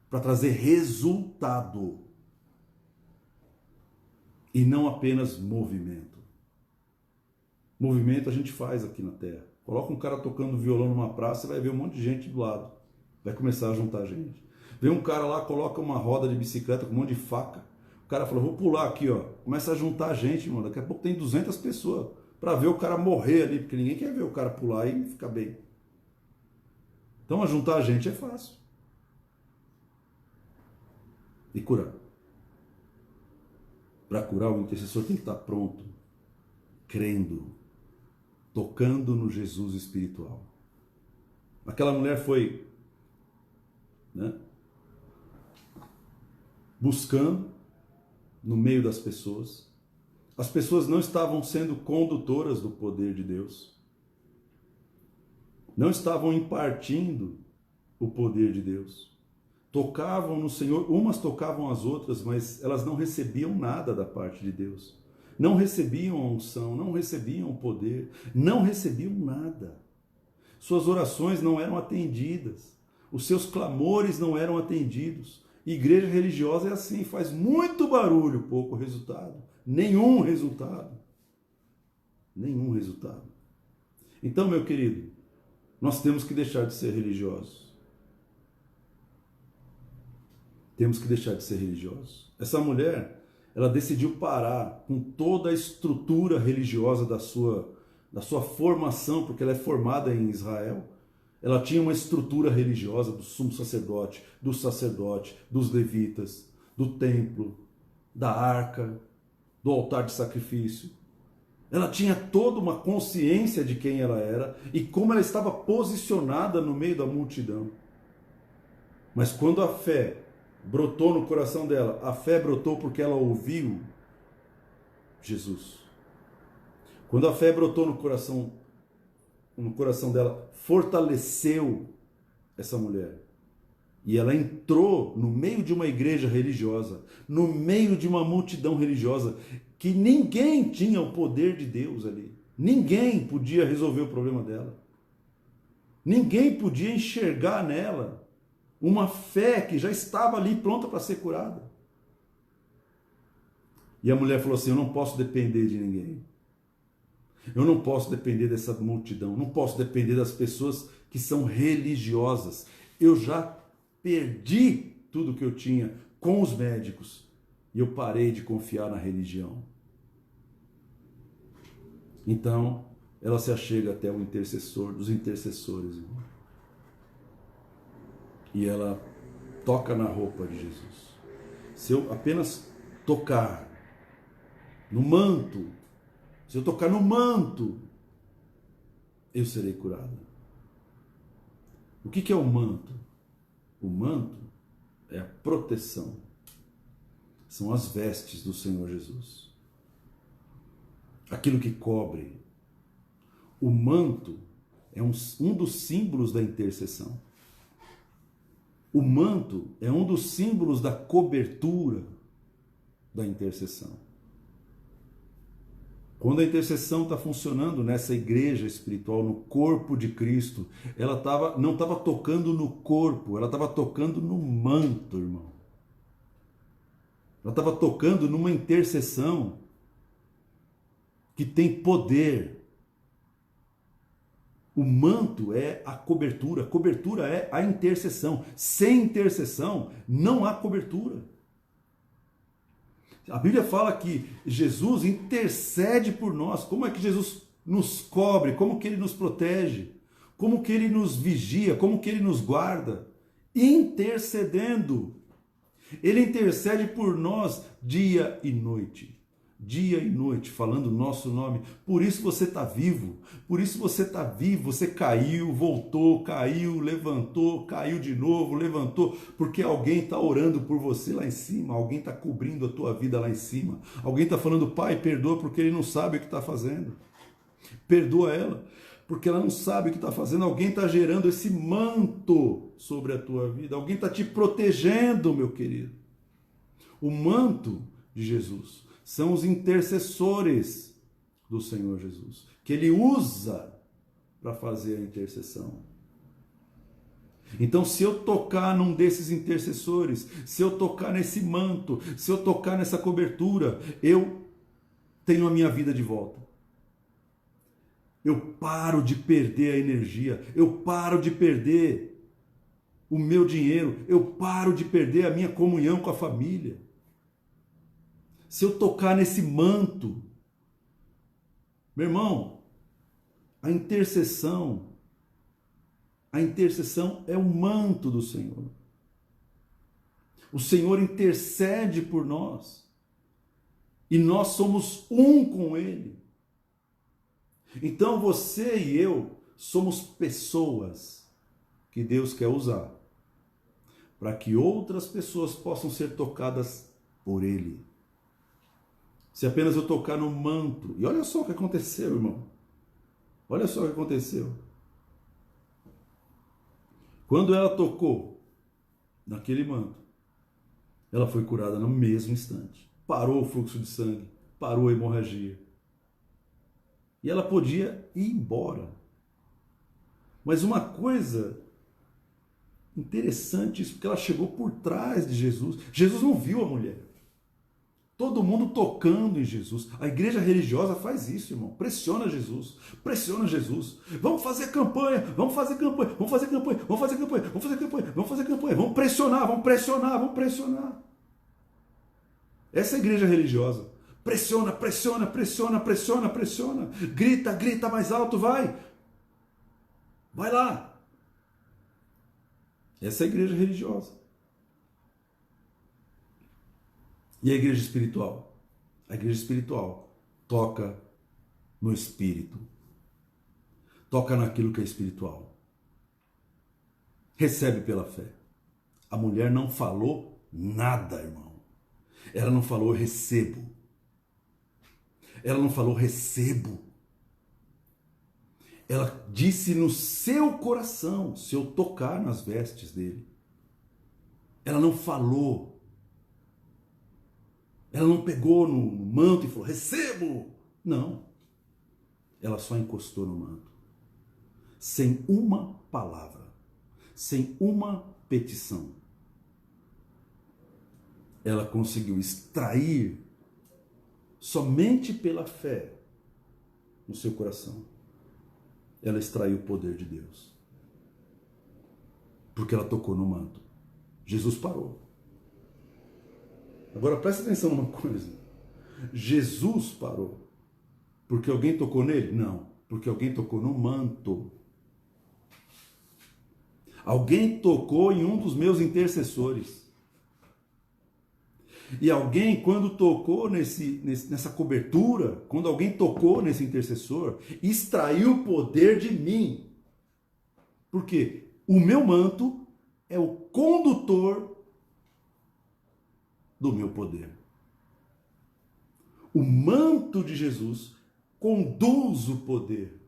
para trazer resultado. E não apenas movimento. Movimento a gente faz aqui na Terra. Coloca um cara tocando violão numa praça e vai ver um monte de gente do lado. Vai começar a juntar gente. Vem um cara lá, coloca uma roda de bicicleta com um monte de faca. O cara falou, vou pular aqui, ó. Começa a juntar gente, mano. Daqui a pouco tem 200 pessoas para ver o cara morrer ali, porque ninguém quer ver o cara pular e ficar bem. Então, a juntar gente é fácil. E curar. Para curar, o intercessor tem que estar pronto, crendo, tocando no Jesus espiritual. Aquela mulher foi, né, buscando no meio das pessoas. As pessoas não estavam sendo condutoras do poder de Deus. Não estavam impartindo o poder de Deus. Tocavam no Senhor, umas tocavam as outras, mas elas não recebiam nada da parte de Deus. Não recebiam a unção, não recebiam o poder, não recebiam nada. Suas orações não eram atendidas. Os seus clamores não eram atendidos. Igreja religiosa é assim, faz muito barulho, pouco resultado. Nenhum resultado. Nenhum resultado. Então, meu querido, nós temos que deixar de ser religiosos. Temos que deixar de ser religiosos. Essa mulher, ela decidiu parar com toda a estrutura religiosa da sua formação, porque ela é formada em Israel. Ela tinha uma estrutura religiosa do sumo sacerdote, dos levitas, do templo, da arca, do altar de sacrifício. Ela tinha toda uma consciência de quem ela era e como ela estava posicionada no meio da multidão. Mas quando a fé brotou no coração dela, a fé brotou porque ela ouviu Jesus. Quando a fé brotou no coração dela, fortaleceu essa mulher. E ela entrou no meio de uma igreja religiosa, no meio de uma multidão religiosa, que ninguém tinha o poder de Deus ali. Ninguém podia resolver o problema dela. Ninguém podia enxergar nela uma fé que já estava ali pronta para ser curada. E a mulher falou assim, eu não posso depender de ninguém. Eu não posso depender dessa multidão, não posso depender das pessoas que são religiosas. Eu já perdi tudo que eu tinha com os médicos e eu parei de confiar na religião. Então, ela se achega até o intercessor dos intercessores, irmão. E ela toca na roupa de Jesus. Se eu apenas tocar no manto, se eu tocar no manto, eu serei curada. O que é o manto? O manto é a proteção. São as vestes do Senhor Jesus. Aquilo que cobre. O manto é um dos símbolos da intercessão. O manto é um dos símbolos da cobertura da intercessão. Quando a intercessão está funcionando nessa igreja espiritual, no corpo de Cristo, ela não estava tocando no corpo, ela estava tocando no manto, irmão. Ela estava tocando numa intercessão que tem poder. O manto é a cobertura é a intercessão. Sem intercessão, não há cobertura. A Bíblia fala que Jesus intercede por nós. Como é que Jesus nos cobre? Como que ele nos protege? Como que ele nos vigia? Como que ele nos guarda? Intercedendo. Ele intercede por nós dia e noite. Dia e noite, falando o nosso nome. Por isso você está vivo. Por isso você está vivo. Você caiu, voltou, caiu, levantou, caiu de novo, levantou. Porque alguém está orando por você lá em cima. Alguém está cobrindo a tua vida lá em cima. Alguém está falando, Pai, perdoa porque ele não sabe o que está fazendo. Perdoa ela, porque ela não sabe o que está fazendo. Alguém está gerando esse manto sobre a tua vida. Alguém está te protegendo, meu querido. O manto de Jesus são os intercessores do Senhor Jesus, que ele usa para fazer a intercessão. Então, se eu tocar num desses intercessores, se eu tocar nesse manto, se eu tocar nessa cobertura, eu tenho a minha vida de volta. Eu paro de perder a energia, eu paro de perder o meu dinheiro, eu paro de perder a minha comunhão com a família. Se eu tocar nesse manto, meu irmão, a intercessão é o manto do Senhor. O Senhor intercede por nós e nós somos um com Ele. Então você e eu somos pessoas que Deus quer usar para que outras pessoas possam ser tocadas por Ele. Se apenas eu tocar no manto, e olha só o que aconteceu, irmão. Olha só o que aconteceu. Quando ela tocou naquele manto, ela foi curada no mesmo instante. Parou o fluxo de sangue, parou a hemorragia. E ela podia ir embora. Mas uma coisa interessante, isso, porque ela chegou por trás de Jesus. Jesus não viu a mulher. Todo mundo tocando em Jesus. A igreja religiosa faz isso, irmão. Pressiona Jesus. Pressiona Jesus. Vamos fazer campanha. Vamos fazer campanha. Vamos fazer campanha. Vamos fazer campanha. Vamos fazer campanha. Vamos fazer campanha. Vamos pressionar. Vamos pressionar. Vamos pressionar. Essa é a igreja religiosa. Pressiona, pressiona, pressiona, pressiona, pressiona. Grita, grita mais alto, vai. Vai lá. Essa é a igreja religiosa. E a igreja espiritual? A igreja espiritual toca no espírito. Toca naquilo que é espiritual. Recebe pela fé. A mulher não falou nada, irmão. Ela não falou recebo. Ela não falou recebo. Ela disse no seu coração, se eu tocar nas vestes dele. Ela não falou. Ela não pegou no manto e falou, recebo. Não. Ela só encostou no manto. Sem uma palavra. Sem uma petição. Ela conseguiu extrair, somente pela fé, no seu coração, ela extraiu o poder de Deus. Porque ela tocou no manto. Jesus parou. Agora presta atenção numa coisa. Jesus parou. Porque alguém tocou nele? Não. Porque alguém tocou no manto. Alguém tocou em um dos meus intercessores. E alguém, quando tocou nessa cobertura, quando alguém tocou nesse intercessor, extraiu o poder de mim. Porque o meu manto é o condutor do meu poder. O manto de Jesus conduz o poder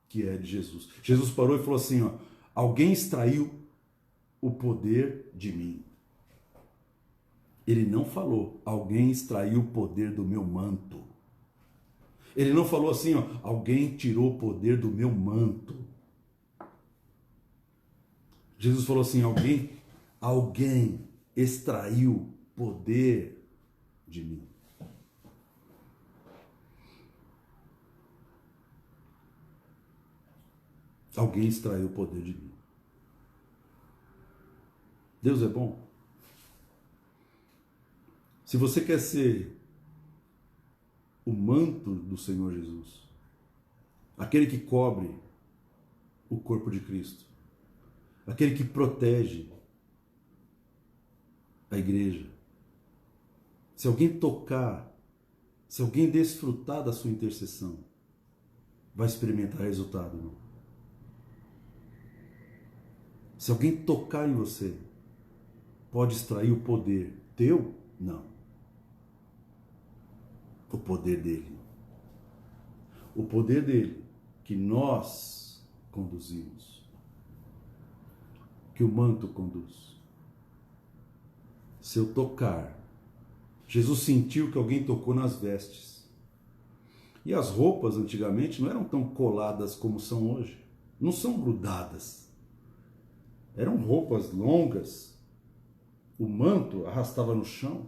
que é de Jesus. Jesus parou e falou assim, ó, alguém extraiu o poder de mim. Ele não falou, alguém extraiu o poder do meu manto. Ele não falou assim, ó, alguém tirou o poder do meu manto. Jesus falou assim, alguém extraiu poder de mim. Alguém extraiu o poder de mim. Deus é bom. Se você quer ser o manto do Senhor Jesus, aquele que cobre o corpo de Cristo, aquele que protege a igreja, se alguém tocar, se alguém desfrutar da sua intercessão, vai experimentar resultado, não? Se alguém tocar em você, pode extrair o poder teu? Não. O poder dele. O poder dele que nós conduzimos. Que o manto conduz. Se eu tocar, Jesus sentiu que alguém tocou nas vestes. E as roupas antigamente não eram tão coladas como são hoje. Não são grudadas. Eram roupas longas. O manto arrastava no chão.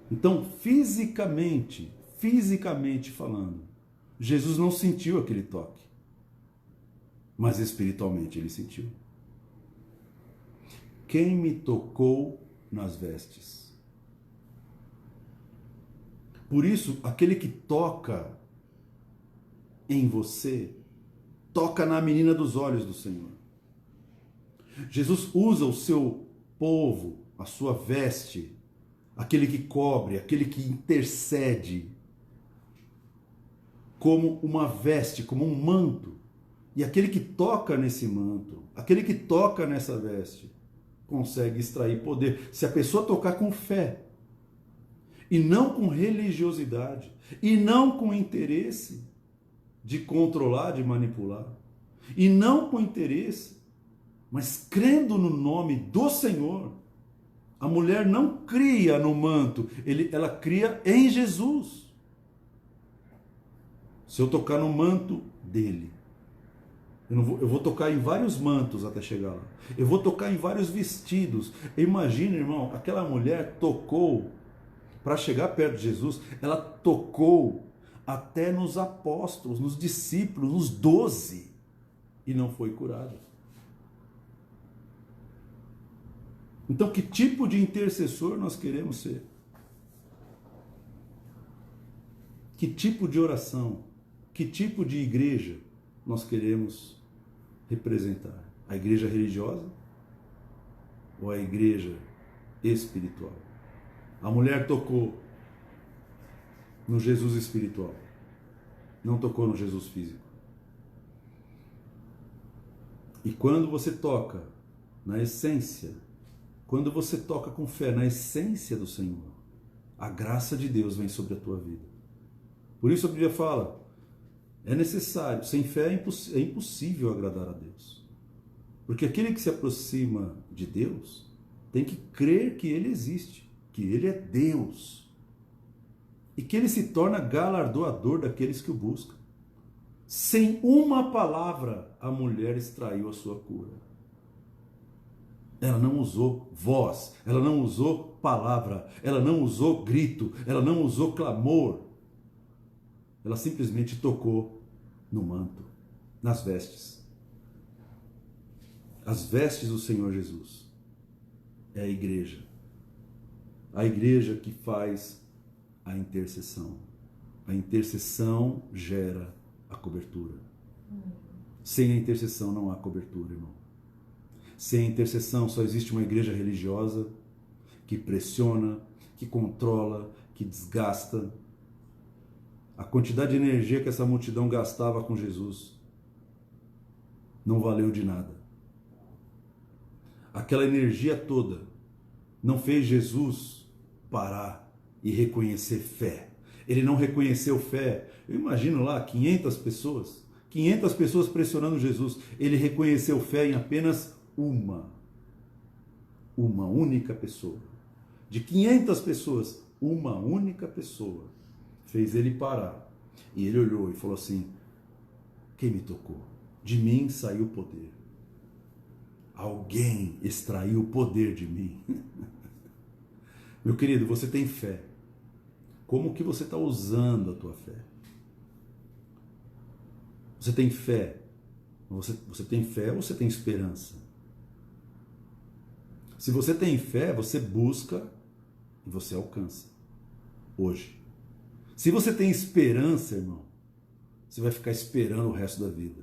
Então, fisicamente falando, Jesus não sentiu aquele toque. Mas espiritualmente ele sentiu. Quem me tocou nas vestes? Por isso, aquele que toca em você, toca na menina dos olhos do Senhor. Jesus usa o seu povo, a sua veste, aquele que cobre, aquele que intercede, como uma veste, como um manto. E aquele que toca nesse manto, aquele que toca nessa veste, consegue extrair poder. Se a pessoa tocar com fé, e não com religiosidade, e não com interesse de controlar, de manipular, e não com interesse, mas crendo no nome do Senhor. A mulher não cria no manto, ela cria em Jesus. Se eu tocar no manto dele, eu vou tocar em vários mantos até chegar lá. Eu vou tocar em vários vestidos. Imagina, irmão, aquela mulher tocou, para chegar perto de Jesus, ela tocou até nos apóstolos, nos discípulos, nos 12, e não foi curada. Então, que tipo de intercessor nós queremos ser? Que tipo de oração, que tipo de igreja nós queremos representar? A igreja religiosa ou a igreja espiritual? A mulher tocou no Jesus espiritual, não tocou no Jesus físico. E quando você toca na essência, quando você toca com fé na essência do Senhor, a graça de Deus vem sobre a tua vida. Por isso a Bíblia fala, é necessário, sem fé é impossível agradar a Deus. Porque aquele que se aproxima de Deus tem que crer que Ele existe, que Ele é Deus. E que Ele se torna galardoador daqueles que o buscam. Sem uma palavra, a mulher extraiu a sua cura. Ela não usou voz, ela não usou palavra, ela não usou grito, ela não usou clamor. Ela simplesmente tocou no manto, nas vestes. As vestes do Senhor Jesus é a igreja. A igreja que faz a intercessão. A intercessão gera a cobertura. Sem a intercessão não há cobertura, irmão. Sem a intercessão só existe uma igreja religiosa que pressiona, que controla, que desgasta. A quantidade de energia que essa multidão gastava com Jesus não valeu de nada. Aquela energia toda não fez Jesus parar e reconhecer fé. Ele não reconheceu fé. Eu imagino lá 500 pessoas pressionando Jesus. Ele reconheceu fé em apenas uma única pessoa. De 500 pessoas, uma única pessoa fez ele parar. E ele olhou e falou assim: quem me tocou? De mim saiu o poder. Alguém extraiu o poder de mim. Meu querido, você tem fé. Como que você está usando a tua fé? Você tem fé? Você tem fé ou você tem esperança? Se você tem fé, você busca e você alcança. Hoje. Se você tem esperança, irmão, você vai ficar esperando o resto da vida.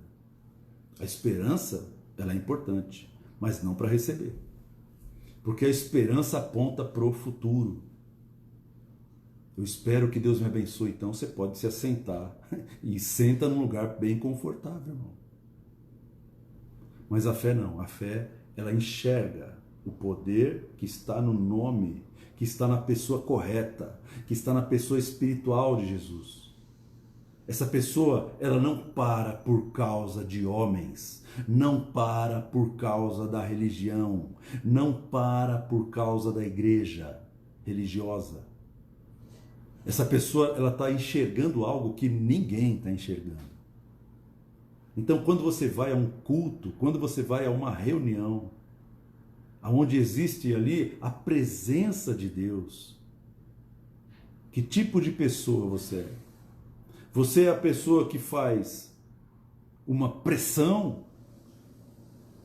A esperança, ela é importante, mas não para receber. Porque a esperança aponta para o futuro. Eu espero que Deus me abençoe. Então você pode se assentar e senta num lugar bem confortável, irmão. Mas a fé não. A fé, ela enxerga o poder que está no nome, que está na pessoa correta, que está na pessoa espiritual de Jesus. Essa pessoa, ela não para por causa de homens, não para por causa da religião, não para por causa da igreja religiosa. Essa pessoa, ela está enxergando algo que ninguém está enxergando. Então, quando você vai a um culto, quando você vai a uma reunião, onde existe ali a presença de Deus, que tipo de pessoa você é? Você é a pessoa que faz uma pressão?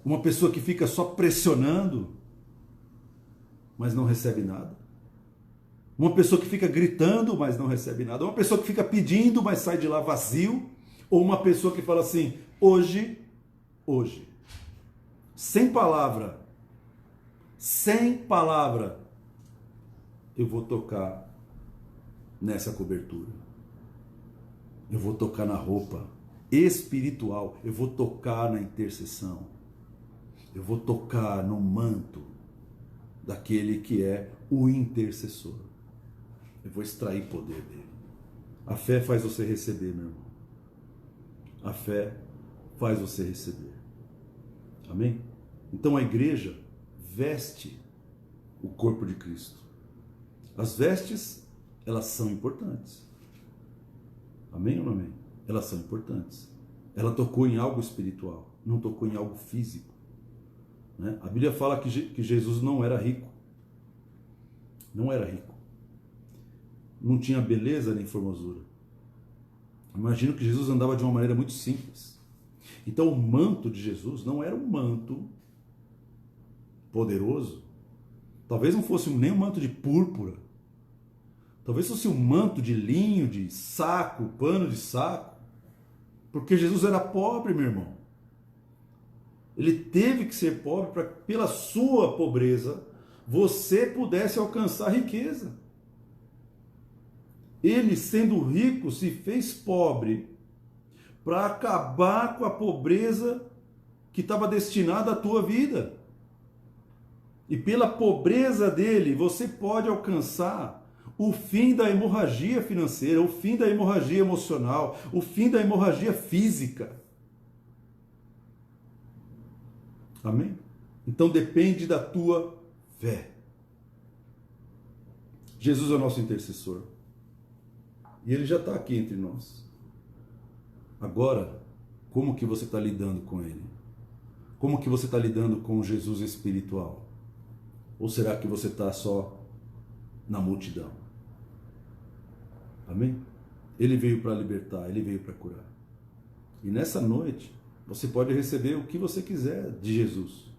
Uma pessoa que fica só pressionando, mas não recebe nada? Uma pessoa que fica gritando, mas não recebe nada? Uma pessoa que fica pedindo, mas sai de lá vazio? Ou uma pessoa que fala assim: hoje, sem palavra, eu vou tocar nessa cobertura. Eu vou tocar na roupa espiritual. Eu vou tocar na intercessão. Eu vou tocar no manto daquele que é o intercessor. Eu vou extrair poder dele. A fé faz você receber, meu irmão. A fé faz você receber. Amém? Então a igreja veste o corpo de Cristo. As vestes, elas são importantes. Amém ou não amém? Elas são importantes. Ela tocou em algo espiritual, não tocou em algo físico. Né? A Bíblia fala que Jesus não era rico. Não era rico. Não tinha beleza nem formosura. Imagino que Jesus andava de uma maneira muito simples. Então o manto de Jesus não era um manto poderoso. Talvez não fosse nem um manto de púrpura. Talvez fosse um manto de linho, de saco, pano de saco. Porque Jesus era pobre, meu irmão. Ele teve que ser pobre para que, pela sua pobreza, você pudesse alcançar a riqueza. Ele, sendo rico, se fez pobre para acabar com a pobreza que estava destinada à tua vida. E pela pobreza dele, você pode alcançar o fim da hemorragia financeira, o fim da hemorragia emocional, o fim da hemorragia física. Amém? Então depende da tua fé. Jesus é o nosso intercessor. E ele já está aqui entre nós. Agora, como que você está lidando com ele? Como que você está lidando com Jesus espiritual? Ou será que você está só na multidão? Amém? Ele veio para libertar, ele veio para curar. E nessa noite, você pode receber o que você quiser de Jesus.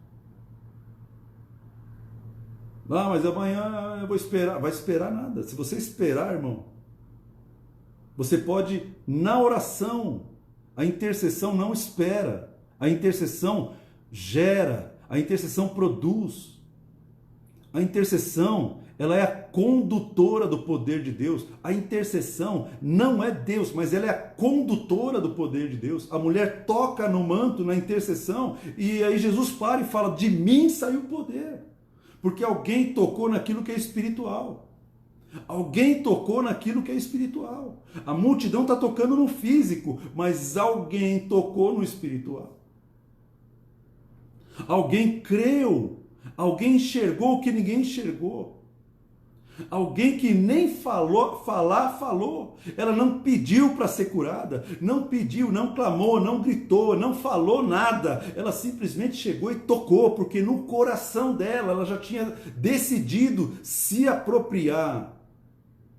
Ah, mas amanhã eu vou esperar. Vai esperar nada. Se você esperar, irmão, você pode, na oração, a intercessão não espera. A intercessão gera, a intercessão produz. A intercessão, ela é a condutora do poder de Deus. A intercessão não é Deus, mas ela é a condutora do poder de Deus. A mulher toca no manto, na intercessão, e aí Jesus para e fala: de mim saiu o poder. Porque alguém tocou naquilo que é espiritual. Alguém tocou naquilo que é espiritual. A multidão está tocando no físico, mas alguém tocou no espiritual. Alguém creu. Alguém enxergou o que ninguém enxergou. Alguém que nem falou. Ela não pediu para ser curada, não pediu, não clamou, não gritou, não falou nada. Ela simplesmente chegou e tocou, porque no coração dela ela já tinha decidido se apropriar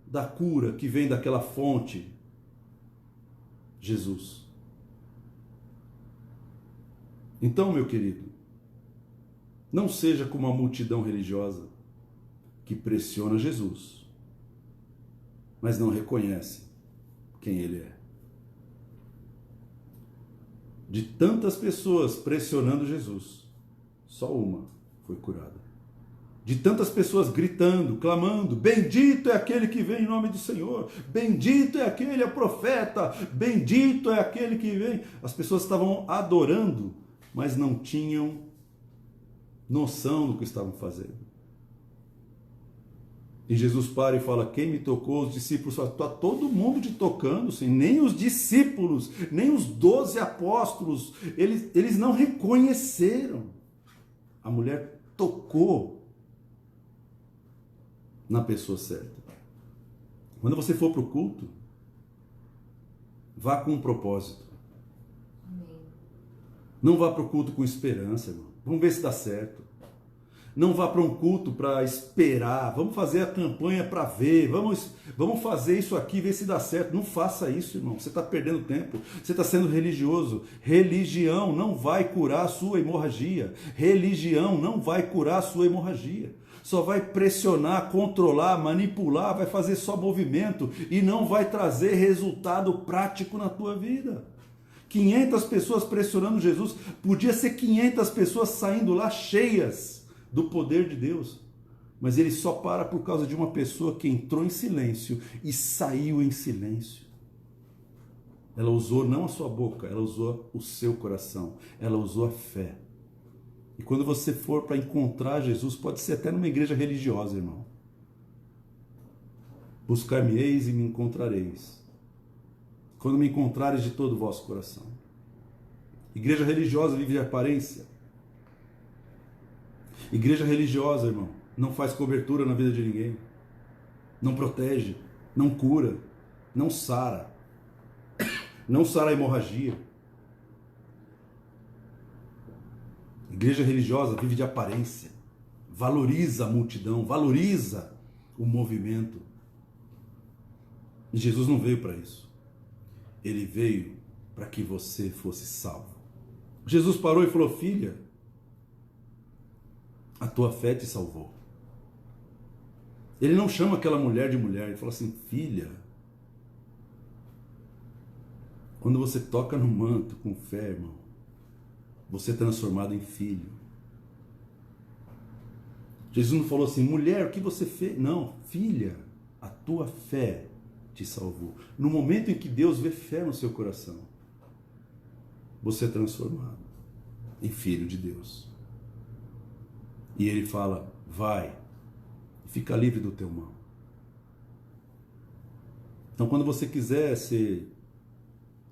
da cura que vem daquela fonte, Jesus. Então, meu querido, não seja como a multidão religiosa que pressiona Jesus, mas não reconhece quem ele é. De tantas pessoas pressionando Jesus, só uma foi curada. De tantas pessoas gritando, clamando, bendito é aquele que vem em nome do Senhor, bendito é aquele, é o profeta, bendito é aquele que vem. As pessoas estavam adorando, mas não tinham noção do que estavam fazendo. E Jesus para e fala, quem me tocou? Os discípulos falam, está todo mundo te tocando, sim. Nem os discípulos, nem os 12 apóstolos, eles não reconheceram. A mulher tocou na pessoa certa. Quando você for para o culto, vá com um propósito. Amém. Não vá para o culto com esperança, irmão. Vamos ver se dá certo. Não vá para um culto para esperar. Vamos fazer a campanha para ver. Vamos fazer isso aqui, ver se dá certo. Não faça isso, irmão. Você está perdendo tempo. Você está sendo religioso. Religião não vai curar a sua hemorragia. Religião não vai curar a sua hemorragia. Só vai pressionar, controlar, manipular, vai fazer só movimento e não vai trazer resultado prático na tua vida. 500 pessoas pressionando Jesus. Podia ser 500 pessoas saindo lá cheias do poder de Deus, mas ele só para por causa de uma pessoa que entrou em silêncio e saiu em silêncio. Ela usou não a sua boca, ela usou o seu coração, ela usou a fé. E quando você for para encontrar Jesus, pode ser até numa igreja religiosa, irmão. Buscar-me-eis e me encontrareis, quando me encontrares de todo o vosso coração. Igreja religiosa vive de aparência. Igreja religiosa, irmão, não faz cobertura na vida de ninguém. Não protege, não cura, não sara. Não sara a hemorragia. Igreja religiosa vive de aparência. Valoriza a multidão, valoriza o movimento. E Jesus não veio para isso. Ele veio para que você fosse salvo. Jesus parou e falou, filha, a tua fé te salvou. Ele não chama aquela mulher de mulher, ele fala assim, filha, quando você toca no manto com fé, irmão, você é transformado em filho. Jesus não falou assim, mulher, o que você fez? Não, filha, a tua fé te salvou. No momento em que Deus vê fé no seu coração, você é transformado em filho de Deus. E ele fala, vai, fica livre do teu mal. Então, quando você quiser ser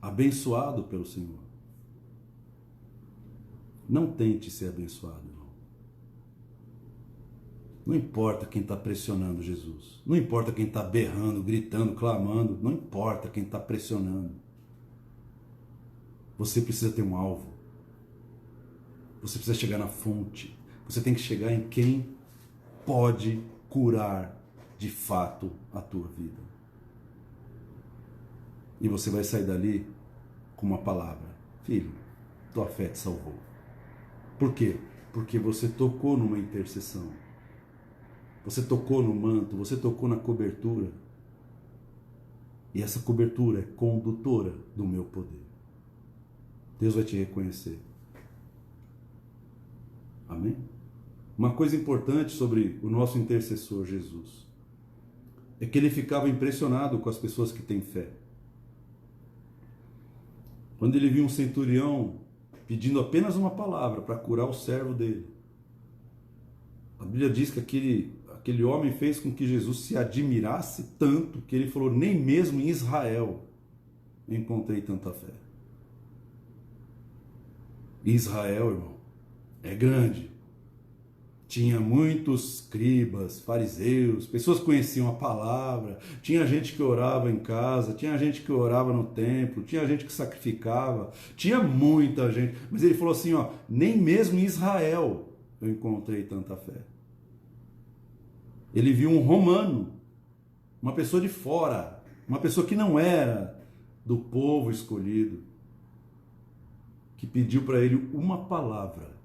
abençoado pelo Senhor, não tente ser abençoado, irmão. Não importa quem está pressionando Jesus. Não importa quem está berrando, gritando, clamando. Não importa quem está pressionando. Você precisa ter um alvo. Você precisa chegar na fonte. Você tem que chegar em quem pode curar de fato a tua vida. E você vai sair dali com uma palavra. Filho, tua fé te salvou. Por quê? Porque você tocou numa intercessão. Você tocou no manto, você tocou na cobertura. E essa cobertura é condutora do meu poder. Deus vai te reconhecer. Amém? Uma coisa importante sobre o nosso intercessor Jesus é que ele ficava impressionado com as pessoas que têm fé. Quando ele viu um centurião pedindo apenas uma palavra para curar o servo dele, a Bíblia diz que aquele homem fez com que Jesus se admirasse tanto que ele falou, nem mesmo em Israel encontrei tanta fé. Israel, irmão, é grande. Tinha muitos escribas, fariseus, pessoas que conheciam a palavra, tinha gente que orava em casa, tinha gente que orava no templo, tinha gente que sacrificava, tinha muita gente. Mas ele falou assim, ó, nem mesmo em Israel eu encontrei tanta fé. Ele viu um romano, uma pessoa de fora, uma pessoa que não era do povo escolhido, que pediu para ele uma palavra: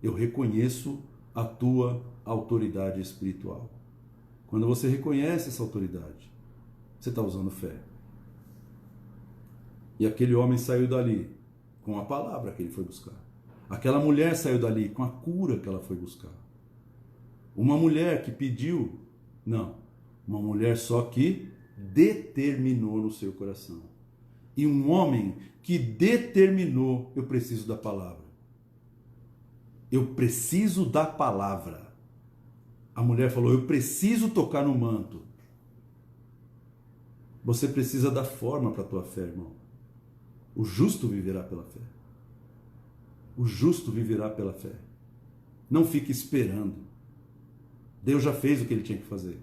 eu reconheço a tua autoridade espiritual. Quando você reconhece essa autoridade, você está usando fé. E aquele homem saiu dali com a palavra que ele foi buscar. Aquela mulher saiu dali com a cura que ela foi buscar. Uma mulher que pediu, não, uma mulher só que determinou no seu coração. E um homem que determinou: eu preciso da palavra. Eu preciso da palavra. A mulher falou: eu preciso tocar no manto. Você precisa dar forma para a tua fé, irmão. O justo viverá pela fé. O justo viverá pela fé. Não fique esperando. Deus já fez o que ele tinha que fazer.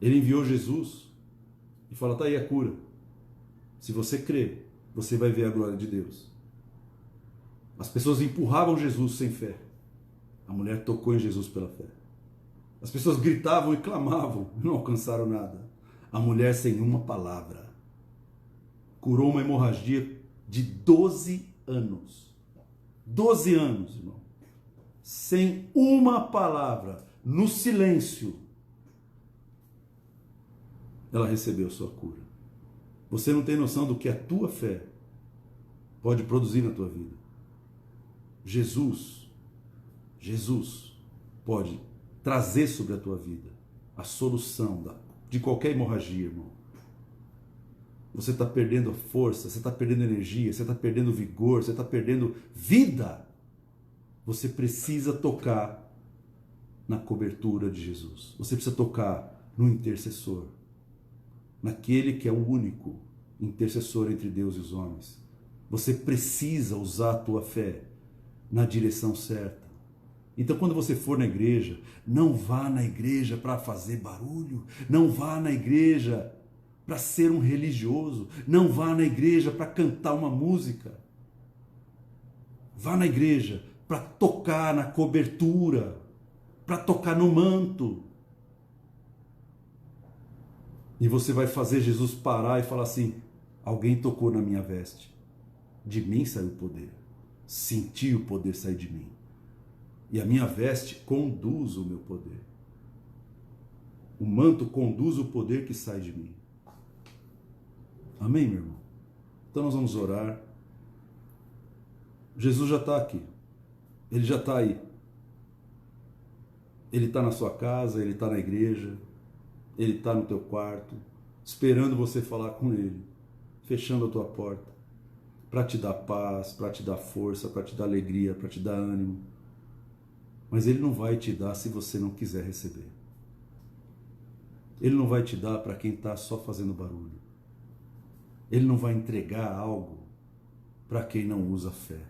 Ele enviou Jesus e fala: tá aí a cura. Se você crer, você vai ver a glória de Deus. As pessoas empurravam Jesus sem fé. A mulher tocou em Jesus pela fé. As pessoas gritavam e clamavam, não alcançaram nada. A mulher, sem uma palavra, curou uma hemorragia de 12 anos. 12 anos, irmão. Sem uma palavra, no silêncio, ela recebeu sua cura. Você não tem noção do que a tua fé pode produzir na tua vida. Jesus pode trazer sobre a tua vida a solução de qualquer hemorragia, irmão. Você está perdendo a força, você está perdendo energia, você está perdendo vigor, você está perdendo vida. Você precisa tocar na cobertura de Jesus. Você precisa tocar no intercessor, naquele que é o único intercessor entre Deus e os homens. Você precisa usar a tua fé na direção certa. Então, quando você for na igreja, não vá na igreja para fazer barulho, não vá na igreja para ser um religioso, não vá na igreja para cantar uma música. Vá na igreja para tocar na cobertura, para tocar no manto. E você vai fazer Jesus parar e falar assim: alguém tocou na minha veste, de mim saiu o poder. Senti o poder sair de mim. E a minha veste conduz o meu poder. O manto conduz o poder que sai de mim. Amém, meu irmão? Então nós vamos orar. Jesus já está aqui. Ele já está aí. Ele está na sua casa, ele está na igreja, ele está no teu quarto, esperando você falar com ele, fechando a tua porta, para te dar paz, para te dar força, para te dar alegria, para te dar ânimo. Mas ele não vai te dar se você não quiser receber. Ele não vai te dar para quem está só fazendo barulho. Ele não vai entregar algo para quem não usa fé.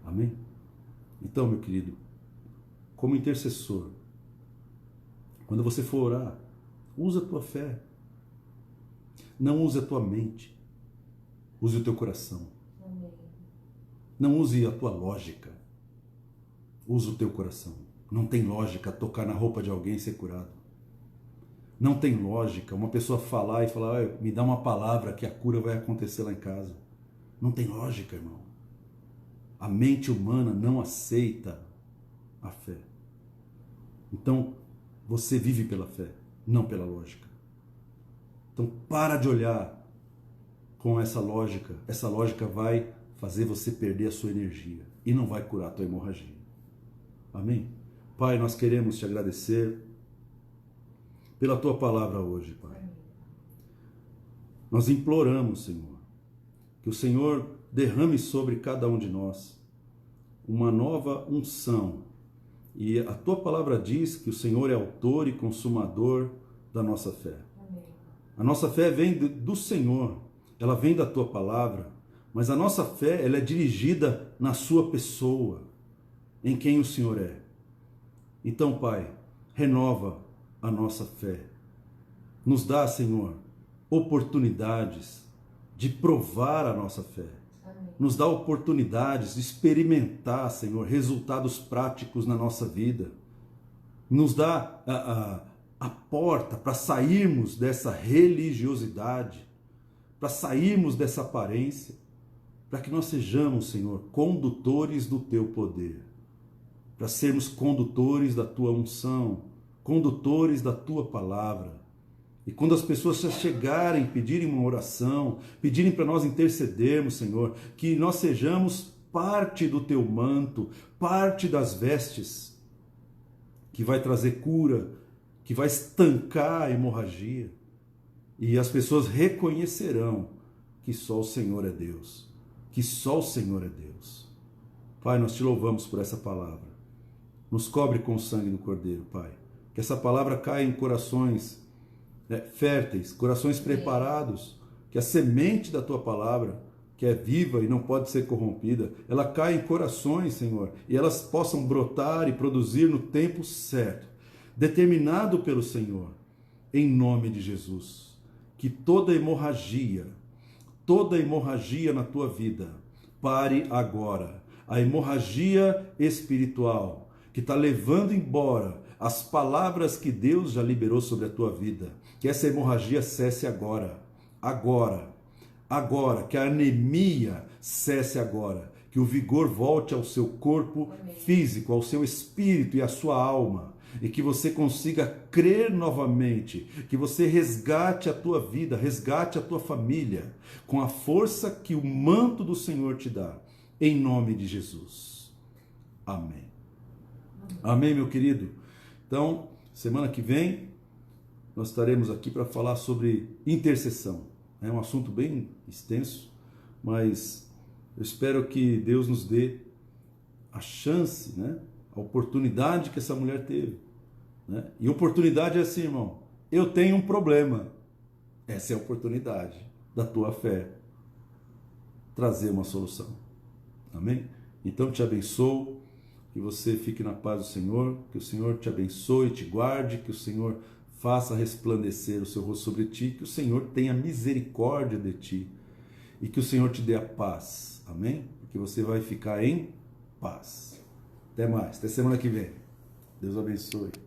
Amém? Então, meu querido, como intercessor, quando você for orar, usa a tua fé. Não use a tua mente. Use o teu coração. Amém. Não use a tua lógica. Use o teu coração. Não tem lógica tocar na roupa de alguém e ser curado. Não tem lógica uma pessoa falar e falar: me dá uma palavra que a cura vai acontecer lá em casa. Não tem lógica, irmão. A mente humana não aceita a fé. Então, você vive pela fé, não pela lógica. Então, para de olhar com essa lógica. Essa lógica vai fazer você perder a sua energia e não vai curar a tua hemorragia. Amém? Pai, nós queremos te agradecer pela tua palavra hoje, Pai. Nós imploramos, Senhor, que o Senhor derrame sobre cada um de nós uma nova unção. E a tua palavra diz que o Senhor é autor e consumador da nossa fé. Amém. A nossa fé vem do Senhor, ela vem da tua palavra, mas a nossa fé ela é dirigida na sua pessoa. em quem o Senhor é. Então, Pai, renova a nossa fé. Nos dá, Senhor, oportunidades de provar a nossa fé. Amém. Nos dá oportunidades de experimentar, Senhor, resultados práticos na nossa vida. Nos dá a porta para sairmos dessa religiosidade, para sairmos dessa aparência, para que nós sejamos, Senhor, condutores do Teu poder, para sermos condutores da Tua unção, condutores da Tua palavra. E quando as pessoas chegarem, pedirem uma oração, pedirem para nós intercedermos, Senhor, que nós sejamos parte do Teu manto, parte das vestes, que vai trazer cura, que vai estancar a hemorragia. E as pessoas reconhecerão que só o Senhor é Deus, que só o Senhor é Deus. Pai, nós te louvamos por essa palavra. Nos cobre com o sangue do Cordeiro, Pai. Que essa palavra caia em corações férteis, corações preparados, que a semente da Tua palavra, que é viva e não pode ser corrompida, ela caia em corações, Senhor, e elas possam brotar e produzir no tempo certo, determinado pelo Senhor, em nome de Jesus. Que toda hemorragia na Tua vida pare agora. A hemorragia espiritual que está levando embora as palavras que Deus já liberou sobre a tua vida, que essa hemorragia cesse agora, que a anemia cesse agora, que o vigor volte ao seu corpo físico, ao seu espírito e à sua alma, e que você consiga crer novamente, que você resgate a tua vida, resgate a tua família, com a força que o manto do Senhor te dá, em nome de Jesus. Amém. Amém, meu querido? Então, semana que vem, nós estaremos aqui para falar sobre intercessão. É um assunto bem extenso, mas eu espero que Deus nos dê a chance, a oportunidade que essa mulher teve. E oportunidade é assim, irmão, eu tenho um problema. Essa é a oportunidade da tua fé trazer uma solução. Amém? Então te abençoo, que você fique na paz do Senhor, que o Senhor te abençoe, te guarde, que o Senhor faça resplandecer o seu rosto sobre ti, que o Senhor tenha misericórdia de ti e que o Senhor te dê a paz. Amém? Porque você vai ficar em paz. Até mais, até semana que vem. Deus abençoe.